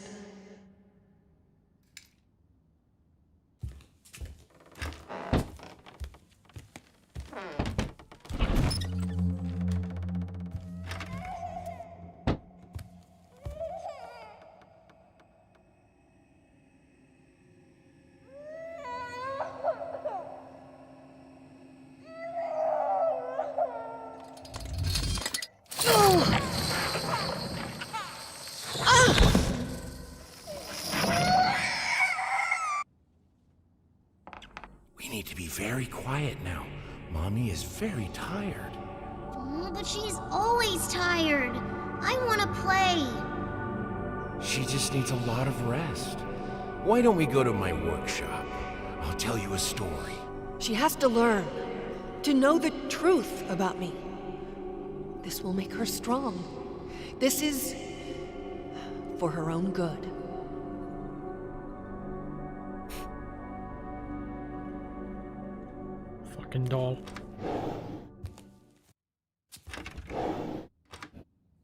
Very quiet now. Mommy is very tired. But she's always tired. I want to play. She just needs a lot of rest. Why don't we go to my workshop? I'll tell you a story. She has to learn, to know the truth about me. This will make her strong. This is for her own good. Fucking doll.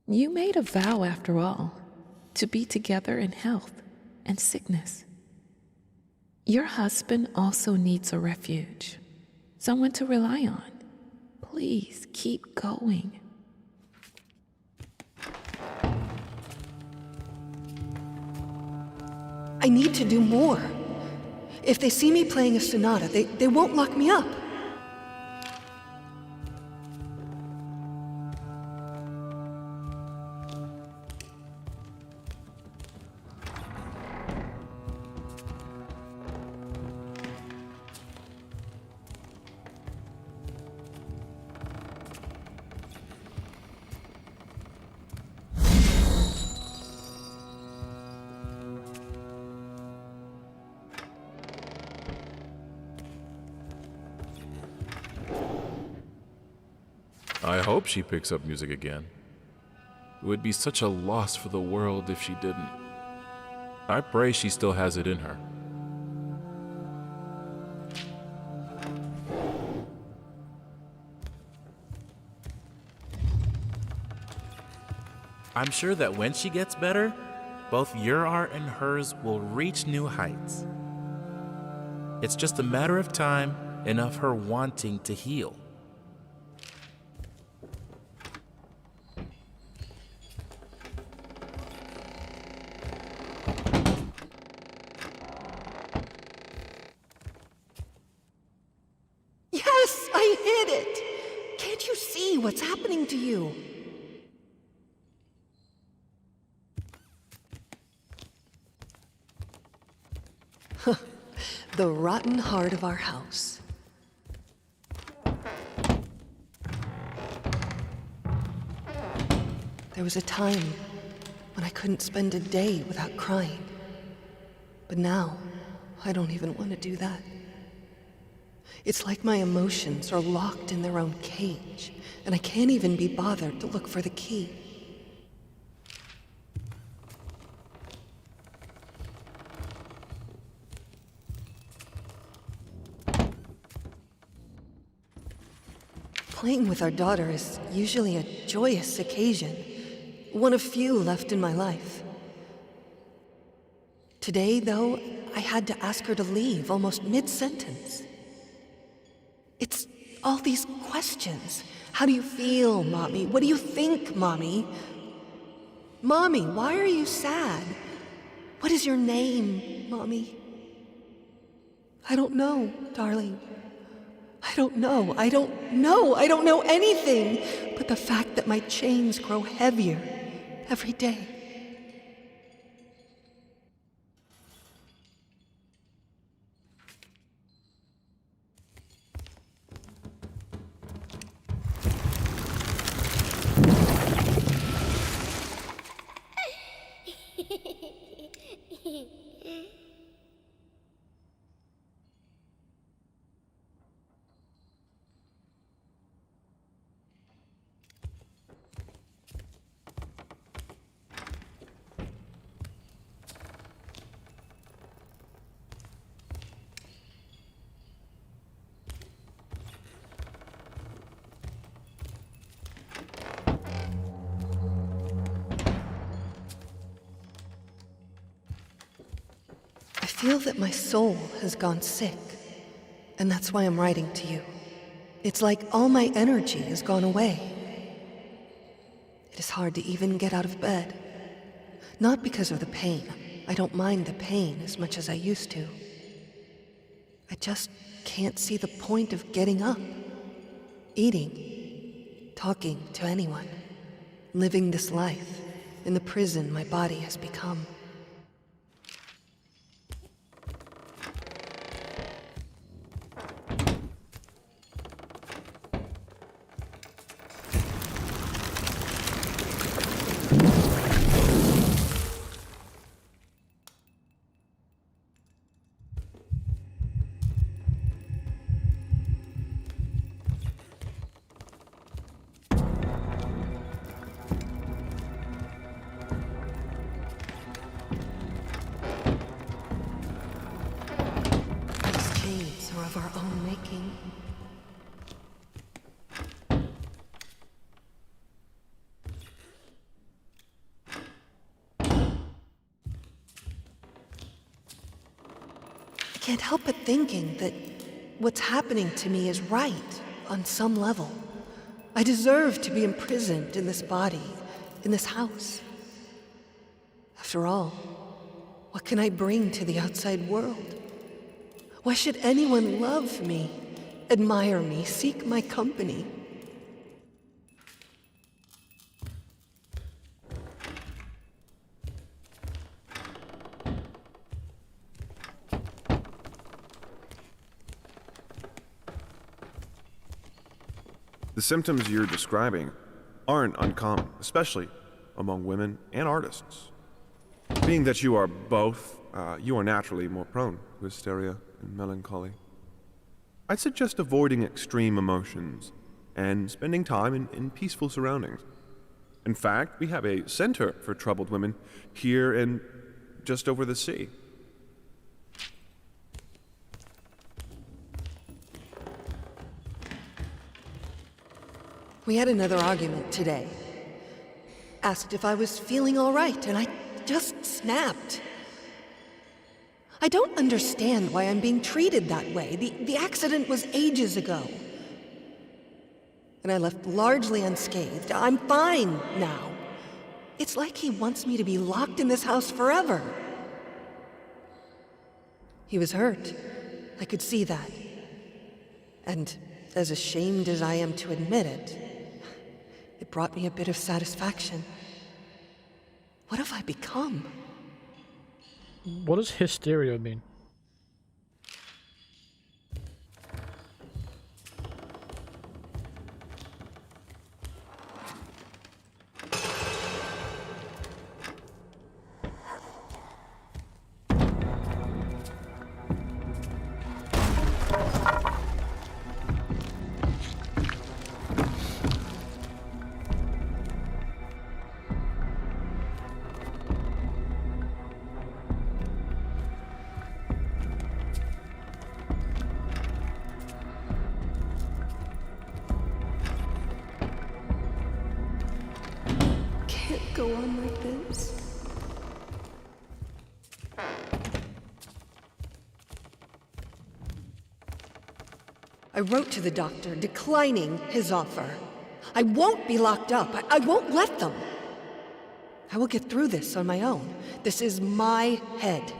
You made a vow after all, to be together in health and sickness. Your husband also needs a refuge, someone to rely on. Please keep going. I need to do more. If they see me playing a sonata, they won't lock me up. I hope she picks up music again. It would be such a loss for the world if she didn't. I pray she still has it in her. I'm sure that when she gets better, both your art and hers will reach new heights. It's just a matter of time and of her wanting to heal. Yes, I hit it! Can't you see what's happening to you? The rotten heart of our house. There was a time when I couldn't spend a day without crying. But now, I don't even want to do that. It's like my emotions are locked in their own cage, and I can't even be bothered to look for the key. Playing with our daughter is usually a joyous occasion, one of few left in my life. Today, though, I had to ask her to leave almost mid-sentence. It's all these questions. How do you feel, Mommy? What do you think, Mommy? Mommy, why are you sad? What is your name, Mommy? I don't know, darling. I don't know. I don't know anything but the fact that my chains grow heavier every day. I feel that my soul has gone sick, and that's why I'm writing to you. It's like all my energy has gone away. It is hard to even get out of bed. Not because of the pain. I don't mind the pain as much as I used to. I just can't see the point of getting up, eating, talking to anyone, living this life in the prison my body has become. Of our own making. can't help but thinking that what's happening to me is right on some level. I deserve to be imprisoned in this body, in this house. After all, what can I bring to the outside world? Why should anyone love me, admire me, seek my company? The symptoms you're describing aren't uncommon, especially among women and artists. Being that you are both, you are naturally more prone to hysteria and melancholy. I'd suggest avoiding extreme emotions and spending time in peaceful surroundings. In fact, we have a center for troubled women here and just over the sea. We had another argument today. Asked if I was feeling all right, and I just snapped. I don't understand why I'm being treated that way. The accident was ages ago. And I left largely unscathed. I'm fine now. It's like he wants me to be locked in this house forever. He was hurt. I could see that. And as ashamed as I am to admit it, it brought me a bit of satisfaction. What have I become? What does hysteria mean? Go on like this? I wrote to the doctor declining his offer. I won't be locked up. I won't let them. I will get through this on my own. This is my head.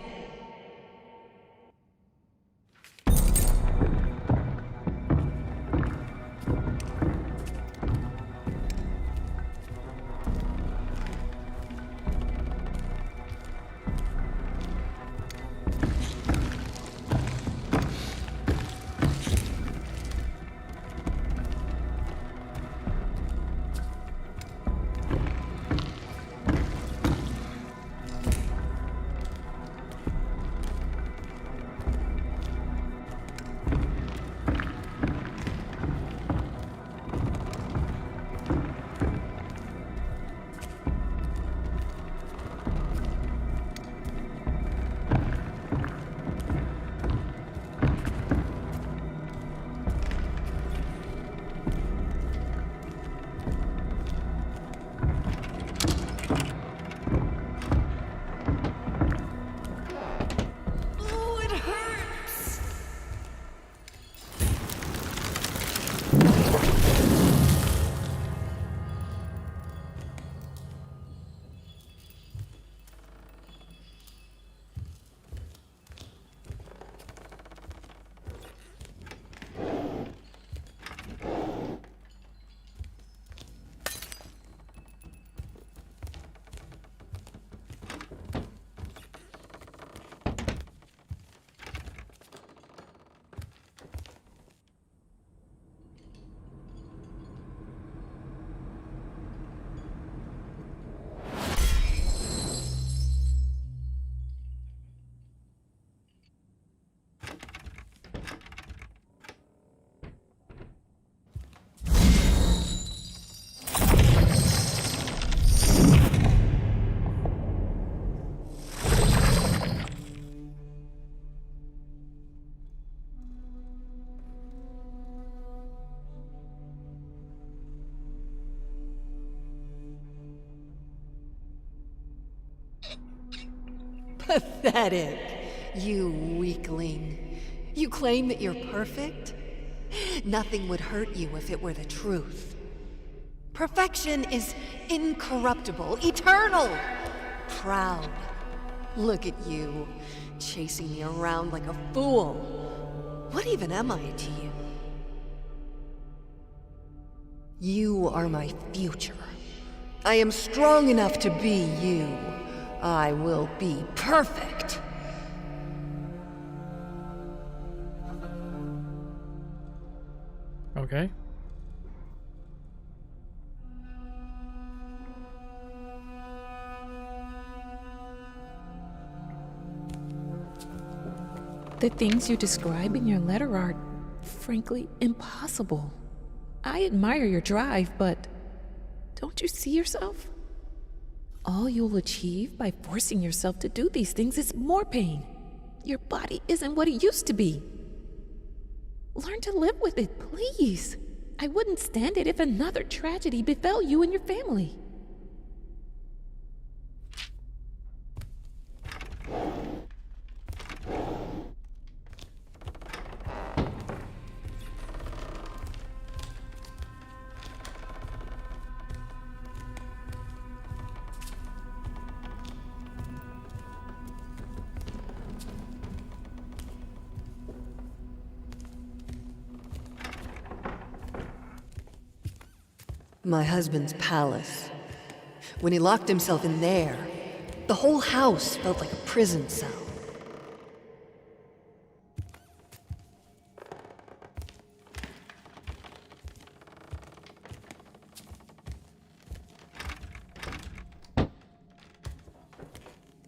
Pathetic. You weakling. You claim that you're perfect? Nothing would hurt you if it were the truth. Perfection is incorruptible, eternal, proud. Look at you, chasing me around like a fool. What even am I to you? You are my future. I am strong enough to be you. I will be perfect. Okay. The things you describe in your letter are, frankly, impossible. I admire your drive, but don't you see yourself? All you'll achieve by forcing yourself to do these things is more pain. Your body isn't what it used to be. Learn to live with it, please. I wouldn't stand it if another tragedy befell you and your family. My husband's palace. When he locked himself in there, the whole house felt like a prison cell.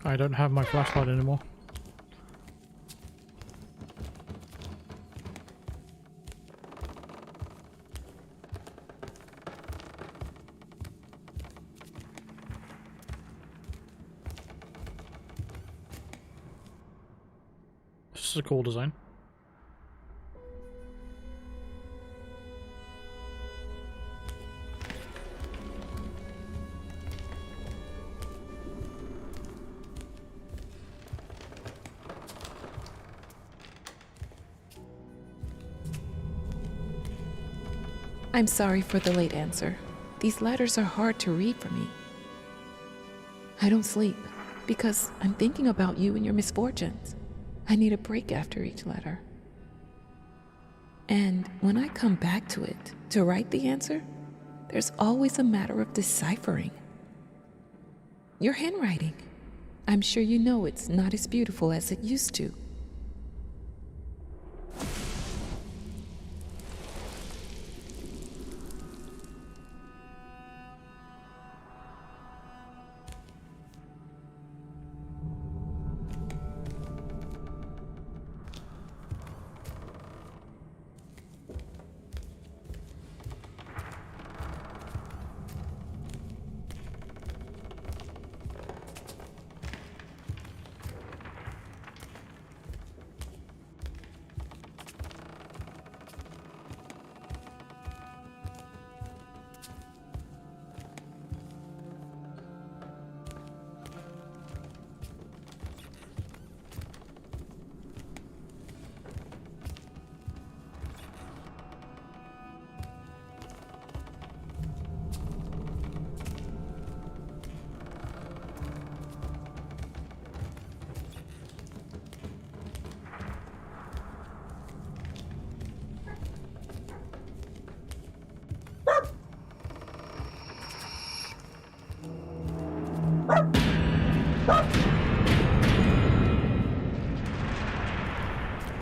I don't have my flashlight anymore. This is a cool design. I'm sorry for the late answer. These letters are hard to read for me. I don't sleep because I'm thinking about you and your misfortunes. I need a break after each letter. And when I come back to it to write the answer, there's always a matter of deciphering. Your handwriting. I'm sure you know it's not as beautiful as it used to.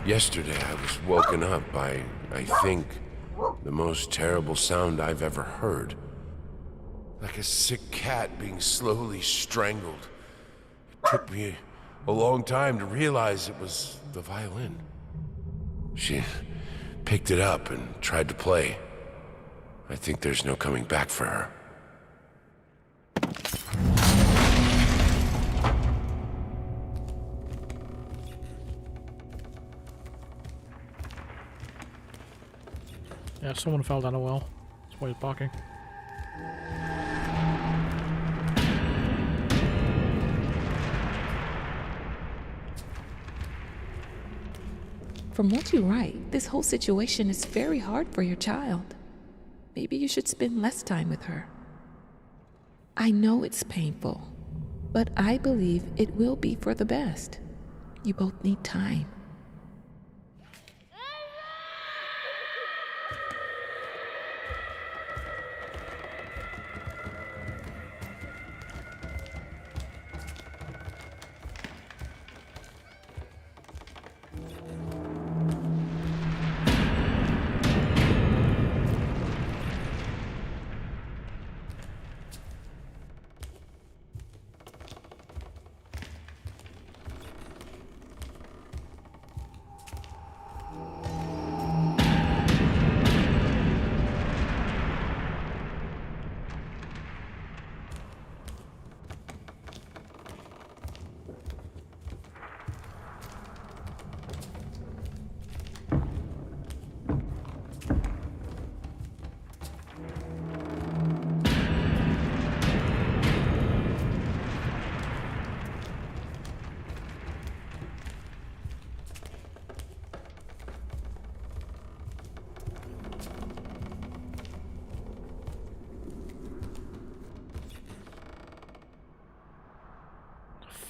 Yesterday I was woken up by, I think, the most terrible sound I've ever heard. Like a sick cat being slowly strangled. It took me a long time to realize it was the violin. She picked it up and tried to play. I think there's no coming back for her. Yeah, someone fell down a well. That's why he's barking. From what you write, this whole situation is very hard for your child. Maybe you should spend less time with her. I know it's painful, but I believe it will be for the best. You both need time.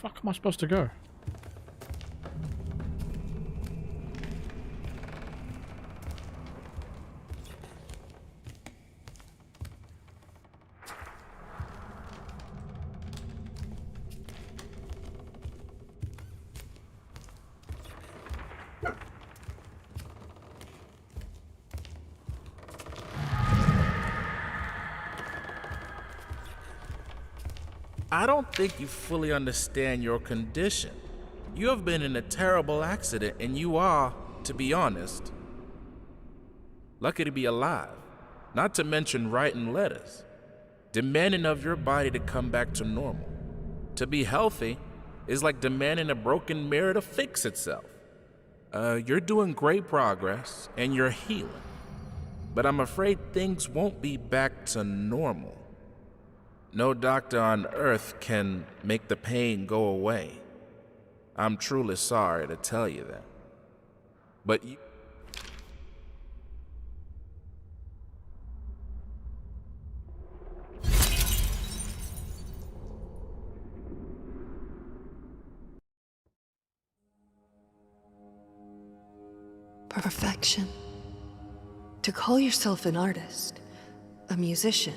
Fuck am I supposed to go? I don't think you fully understand your condition. You have been in a terrible accident, and you are, to be honest, lucky to be alive. Not to mention writing letters, demanding of your body to come back to normal. To be healthy is like demanding a broken mirror to fix itself. You're doing great progress, and you're healing. But I'm afraid things won't be back to normal. No doctor on Earth can make the pain go away. I'm truly sorry to tell you that. But you... Perfection. To call yourself an artist, a musician,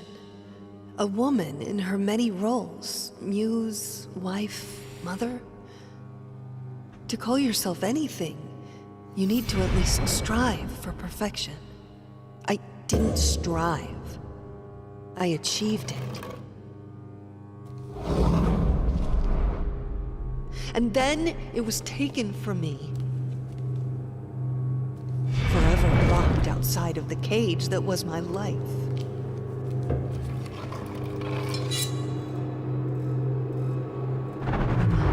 a woman in her many roles, muse, wife, mother. To call yourself anything, you need to at least strive for perfection. I didn't strive. I achieved it. And then it was taken from me. Forever locked outside of the cage that was my life.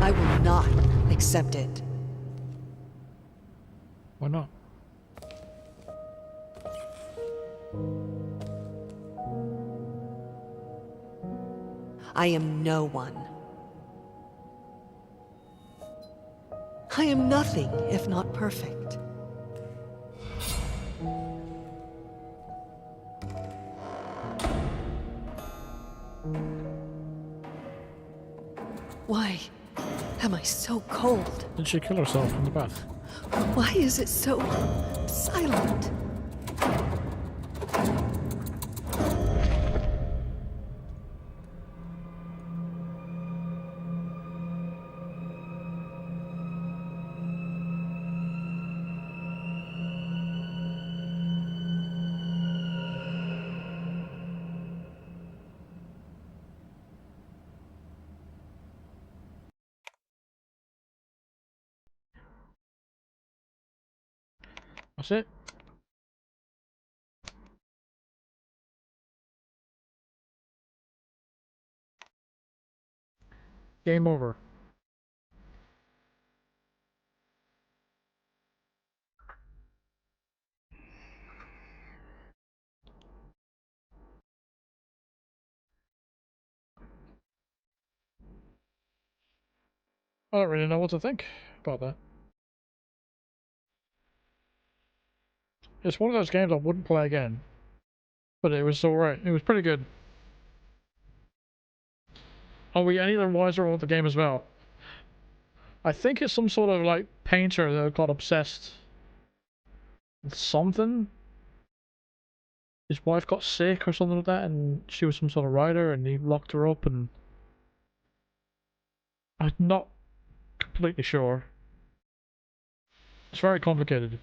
I will not accept it. Why not? I am no one. I am nothing if not perfect. Why am I so cold? Did she kill herself in the bath? Why is it so silent? That's it. Game over. I don't really know what to think about that. It's one of those games I wouldn't play again. But it was alright. It was pretty good. Are we any the wiser of the game as well? I think it's some sort of like painter that got obsessed with something. His wife got sick or something like that, and she was some sort of writer, and he locked her up, and I'm not completely sure. It's very complicated.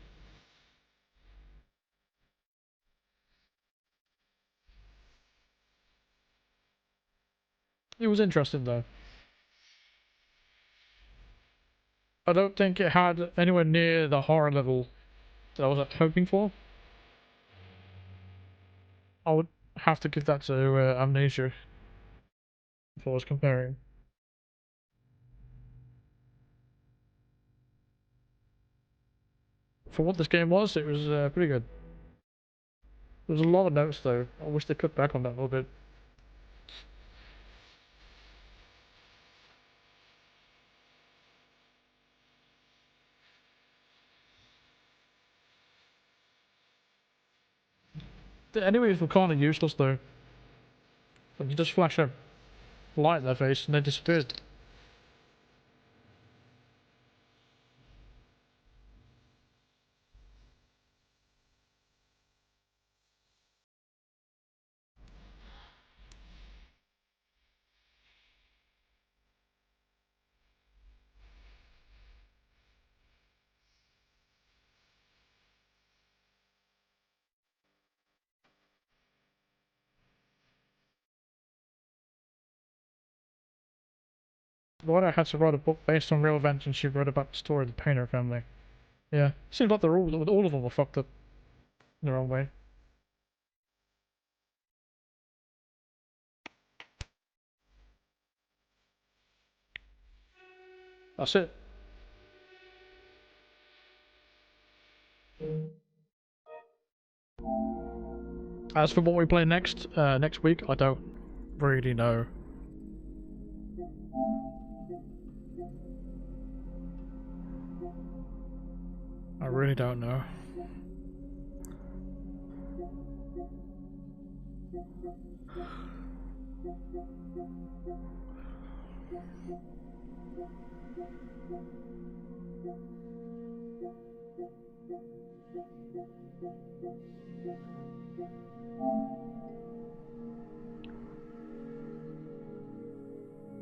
It was interesting though. I don't think it had anywhere near the horror level that I was hoping for. I would have to give that to Amnesia if I was comparing. For what this game was, it was pretty good. There was a lot of notes though. I wish they cut back on that a little bit. The enemies were kind of useless though. Like you just flash a light in their face and they disappeared. The writer had to write a book based on real events, and she wrote about the story of the Painter family. Yeah, seems like they're all of them were fucked up in their own way. That's it. As for what we play next week, I don't really know. I really don't know.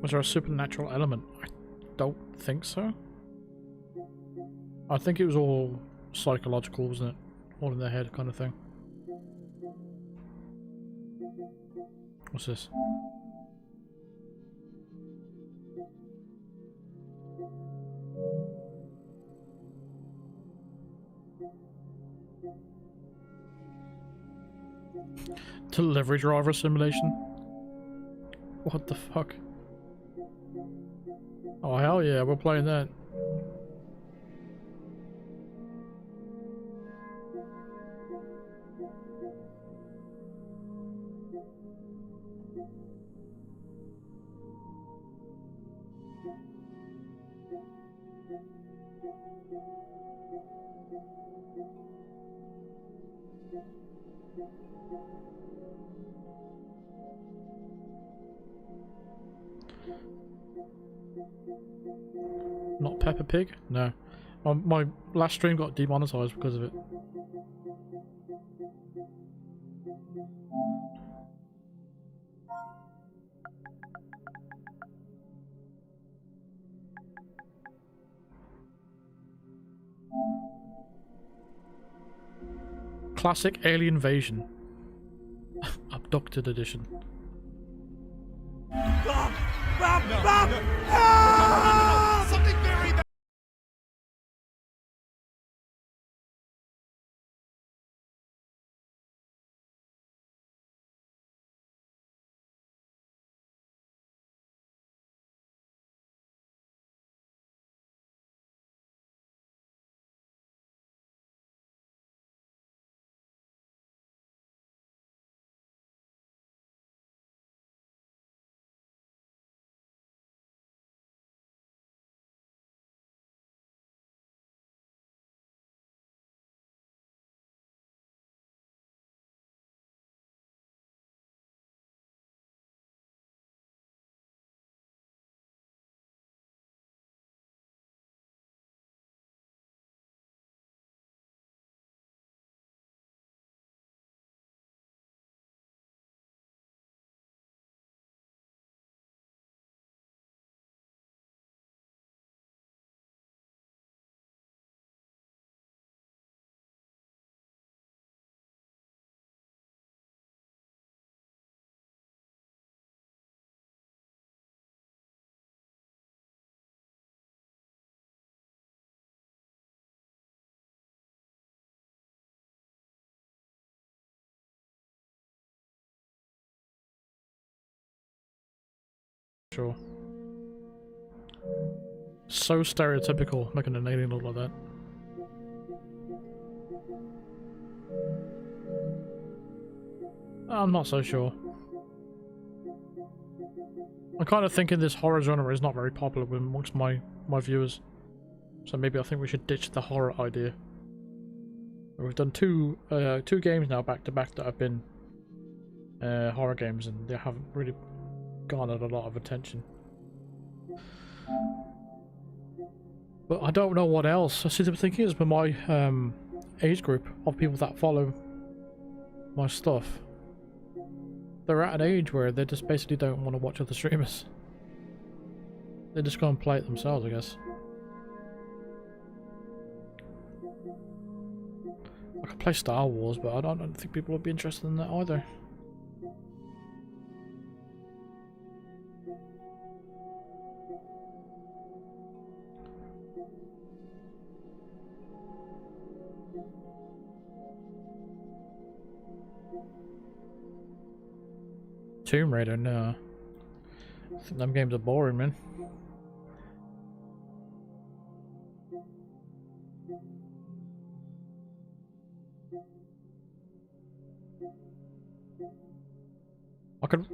Was there a supernatural element? I don't think so. I think it was all psychological, wasn't it? All in their head kind of thing. What's this? Delivery driver simulation? What the fuck? Oh hell yeah, we're playing that. Not Peppa Pig? No. My last stream got demonetized because of it. Classic Alien Invasion. Abducted edition. Bob! Bob! Bob! No! Something very bad! Sure. So stereotypical, making an alien look like that. I'm not so sure. I'm kind of thinking this horror genre is not very popular amongst my viewers. So maybe I think we should ditch the horror idea. We've done two games now back to back that have been horror games, and they haven't really garnered a lot of attention. But I don't know what else. I see them thinking it's with my age group of people that follow my stuff. They're at an age where they just basically don't want to watch other streamers. They just go and play it themselves, I guess. I could play Star Wars, but I don't think people would be interested in that either. Tomb Raider, no. I think them games are boring, man. I could...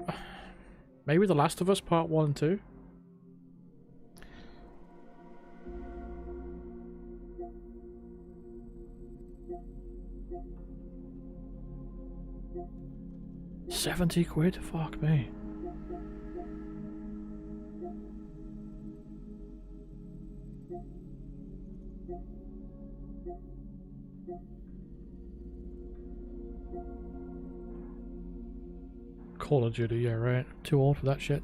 Maybe The Last of Us Part 1 and 2? £70? Fuck me. Call of Duty, yeah, right. Too old for that shit.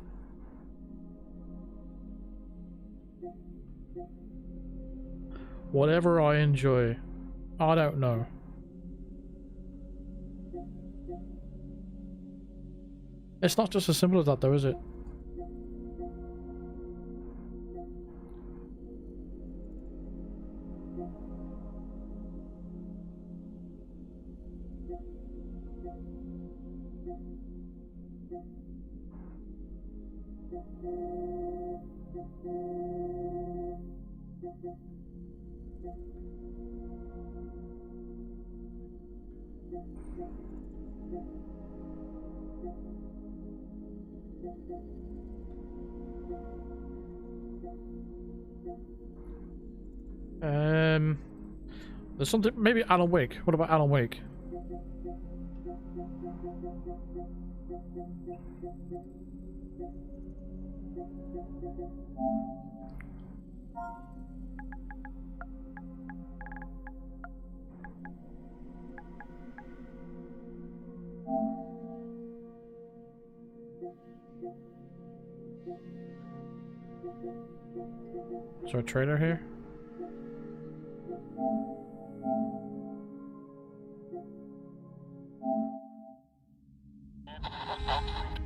Whatever I enjoy. I don't know. It's not just as simple as that though, is it? There's something, maybe Alan Wake. What about Alan Wake? Is there a trailer here?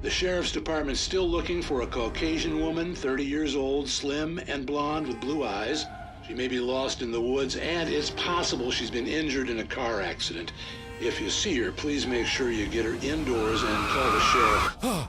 The sheriff's department's still looking for a Caucasian woman, 30 years old, slim and blonde with blue eyes. She may be lost in the woods, and it's possible she's been injured in a car accident. If you see her, please make sure you get her indoors and call the sheriff.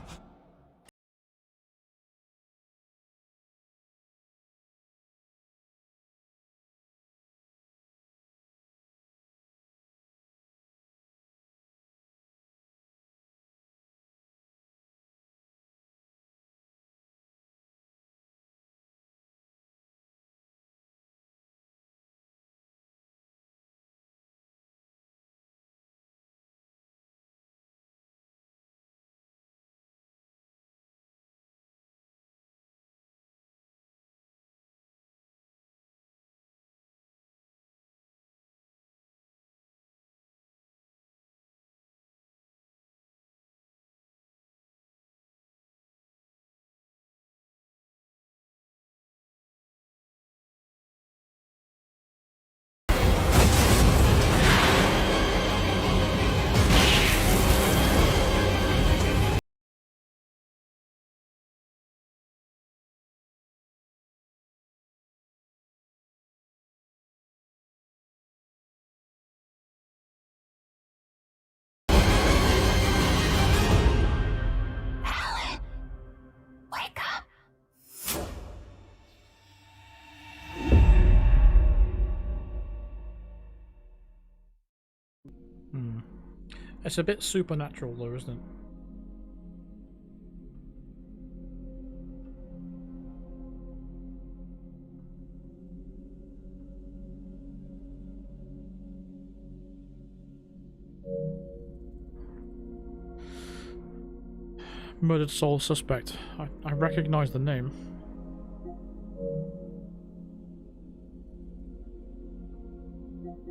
It's a bit supernatural though, isn't it? Murdered soul suspect. I recognize the name.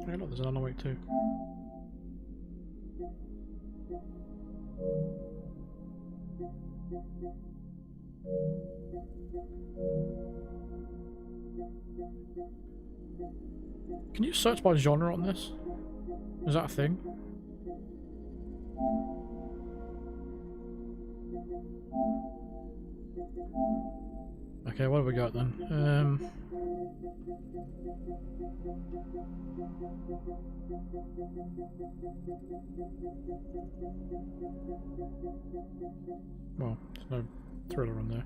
Hey look, there's another way too. Can you search by genre on this? Is that a thing? Okay, what have we got then? Well, there's no thriller on there.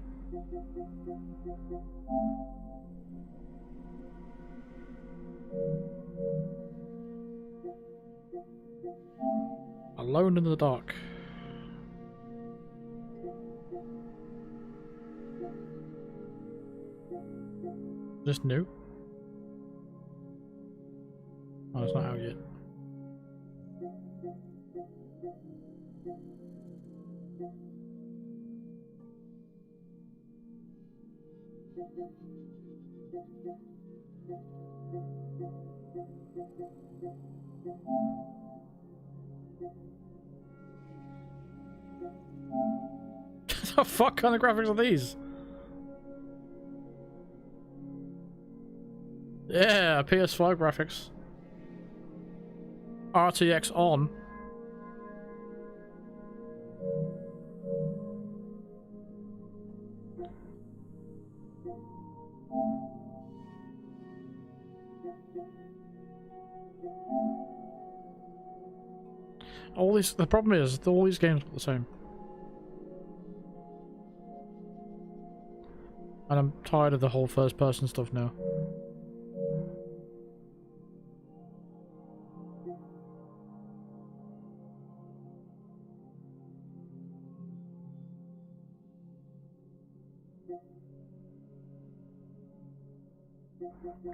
Alone in the dark. Just new? Oh, it's not out yet. What the fuck kind of graphics are these? Yeah, PS5 graphics. RTX on. All these, the problem is, all these games are the same. And I'm tired of the whole first person stuff now.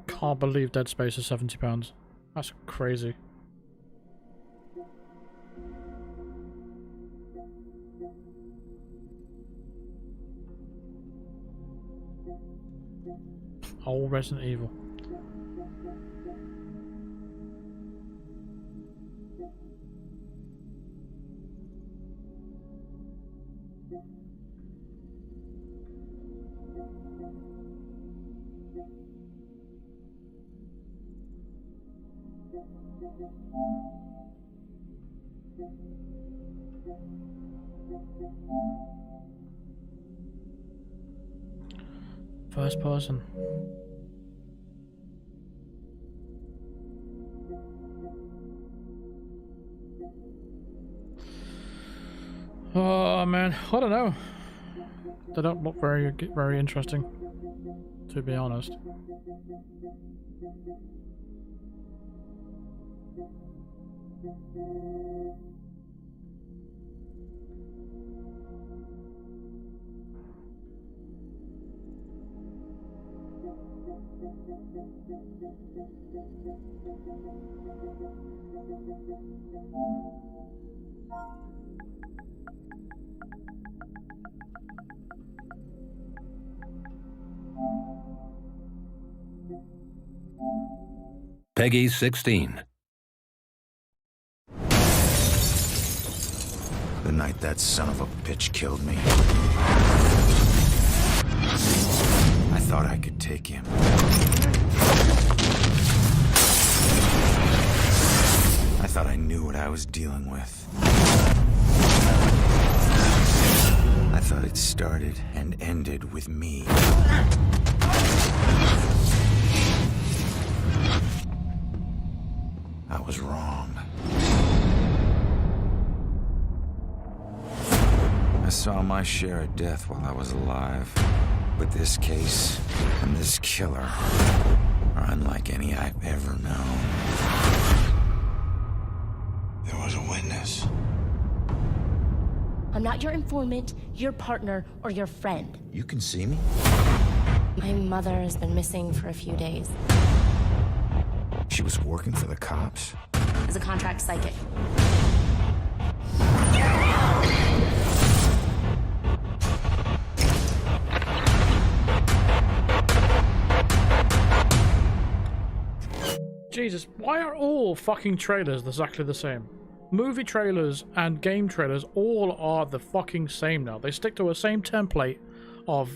Can't believe Dead Space is £70. That's crazy. Old Resident Evil. First person. Oh man, I don't know. They don't look very interesting, to be honest. Peggy 16. The night that son of a bitch killed me, I thought I could take him. I thought I knew what I was dealing with. I thought it started and ended with me. I was wrong. I saw my share of death while I was alive. But this case and this killer are unlike any I've ever known. There was a witness. I'm not your informant, your partner, or your friend. You can see me? My mother has been missing for a few days. She was working for the cops? As a contract psychic. Jesus, why are all fucking trailers exactly the same? Movie trailers and game trailers all are the fucking same now. They stick to a same template of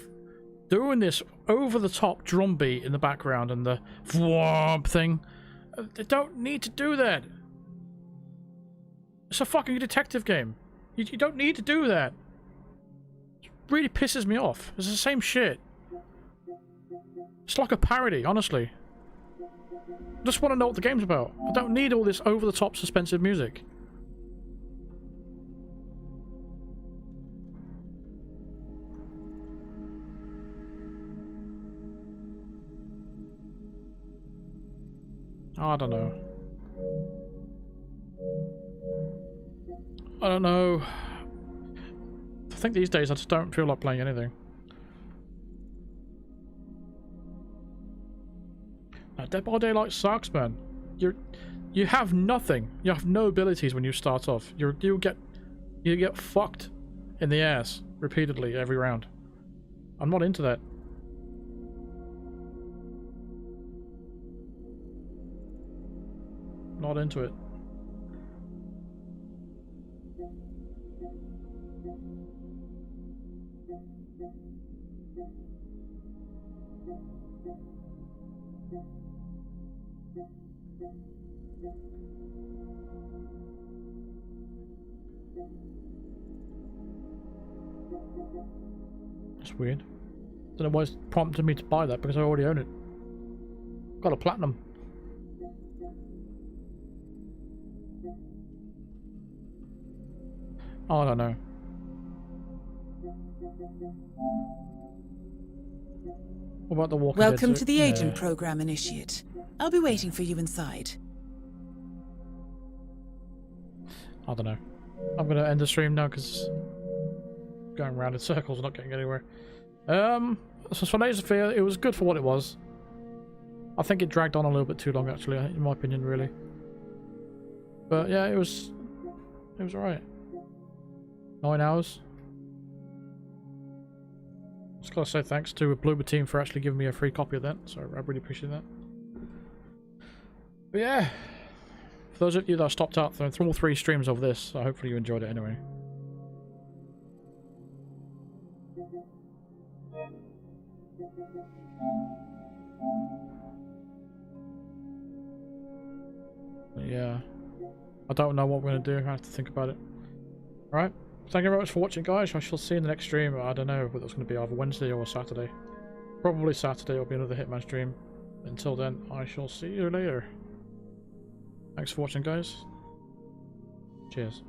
doing this over-the-top drum beat in the background and the whomp thing. They don't need to do that. It's a fucking detective game. You don't need to do that. It really pisses me off. It's the same shit. It's like a parody, honestly. I just want to know what the game's about. I don't need all this over-the-top suspensive music. I don't know. I don't know. I think these days I just don't feel like playing anything. Now, Dead by Daylight sucks, man. You have nothing. You have no abilities when you start off. You get fucked in the ass repeatedly every round. I'm not into that. Not into it. That's weird. Don't know why it's prompted me to buy that because I already own it. Got a platinum. Oh, I don't know. What about the Walking Dead? Welcome to the agent program, Initiate. I'll be waiting for you inside. I don't know. I'm gonna end the stream now because going around in circles, not getting anywhere. So for Laserfear, it was good for what it was. I think it dragged on a little bit too long, actually, in my opinion, really. But yeah, it was alright. 9 hours. Just gotta say thanks to Bloober Team for actually giving me a free copy of that, so I really appreciate that. But yeah, for those of you that stopped out through all 3 streams of this, hopefully you enjoyed it anyway. But yeah, I don't know what we're going to do. I have to think about it. Alright, thank you very much for watching, guys. I shall see you in the next stream. I don't know whether it's going to be either Wednesday or Saturday. Probably Saturday will be another Hitman stream. Until then, I shall see you later. Thanks for watching, guys. Cheers.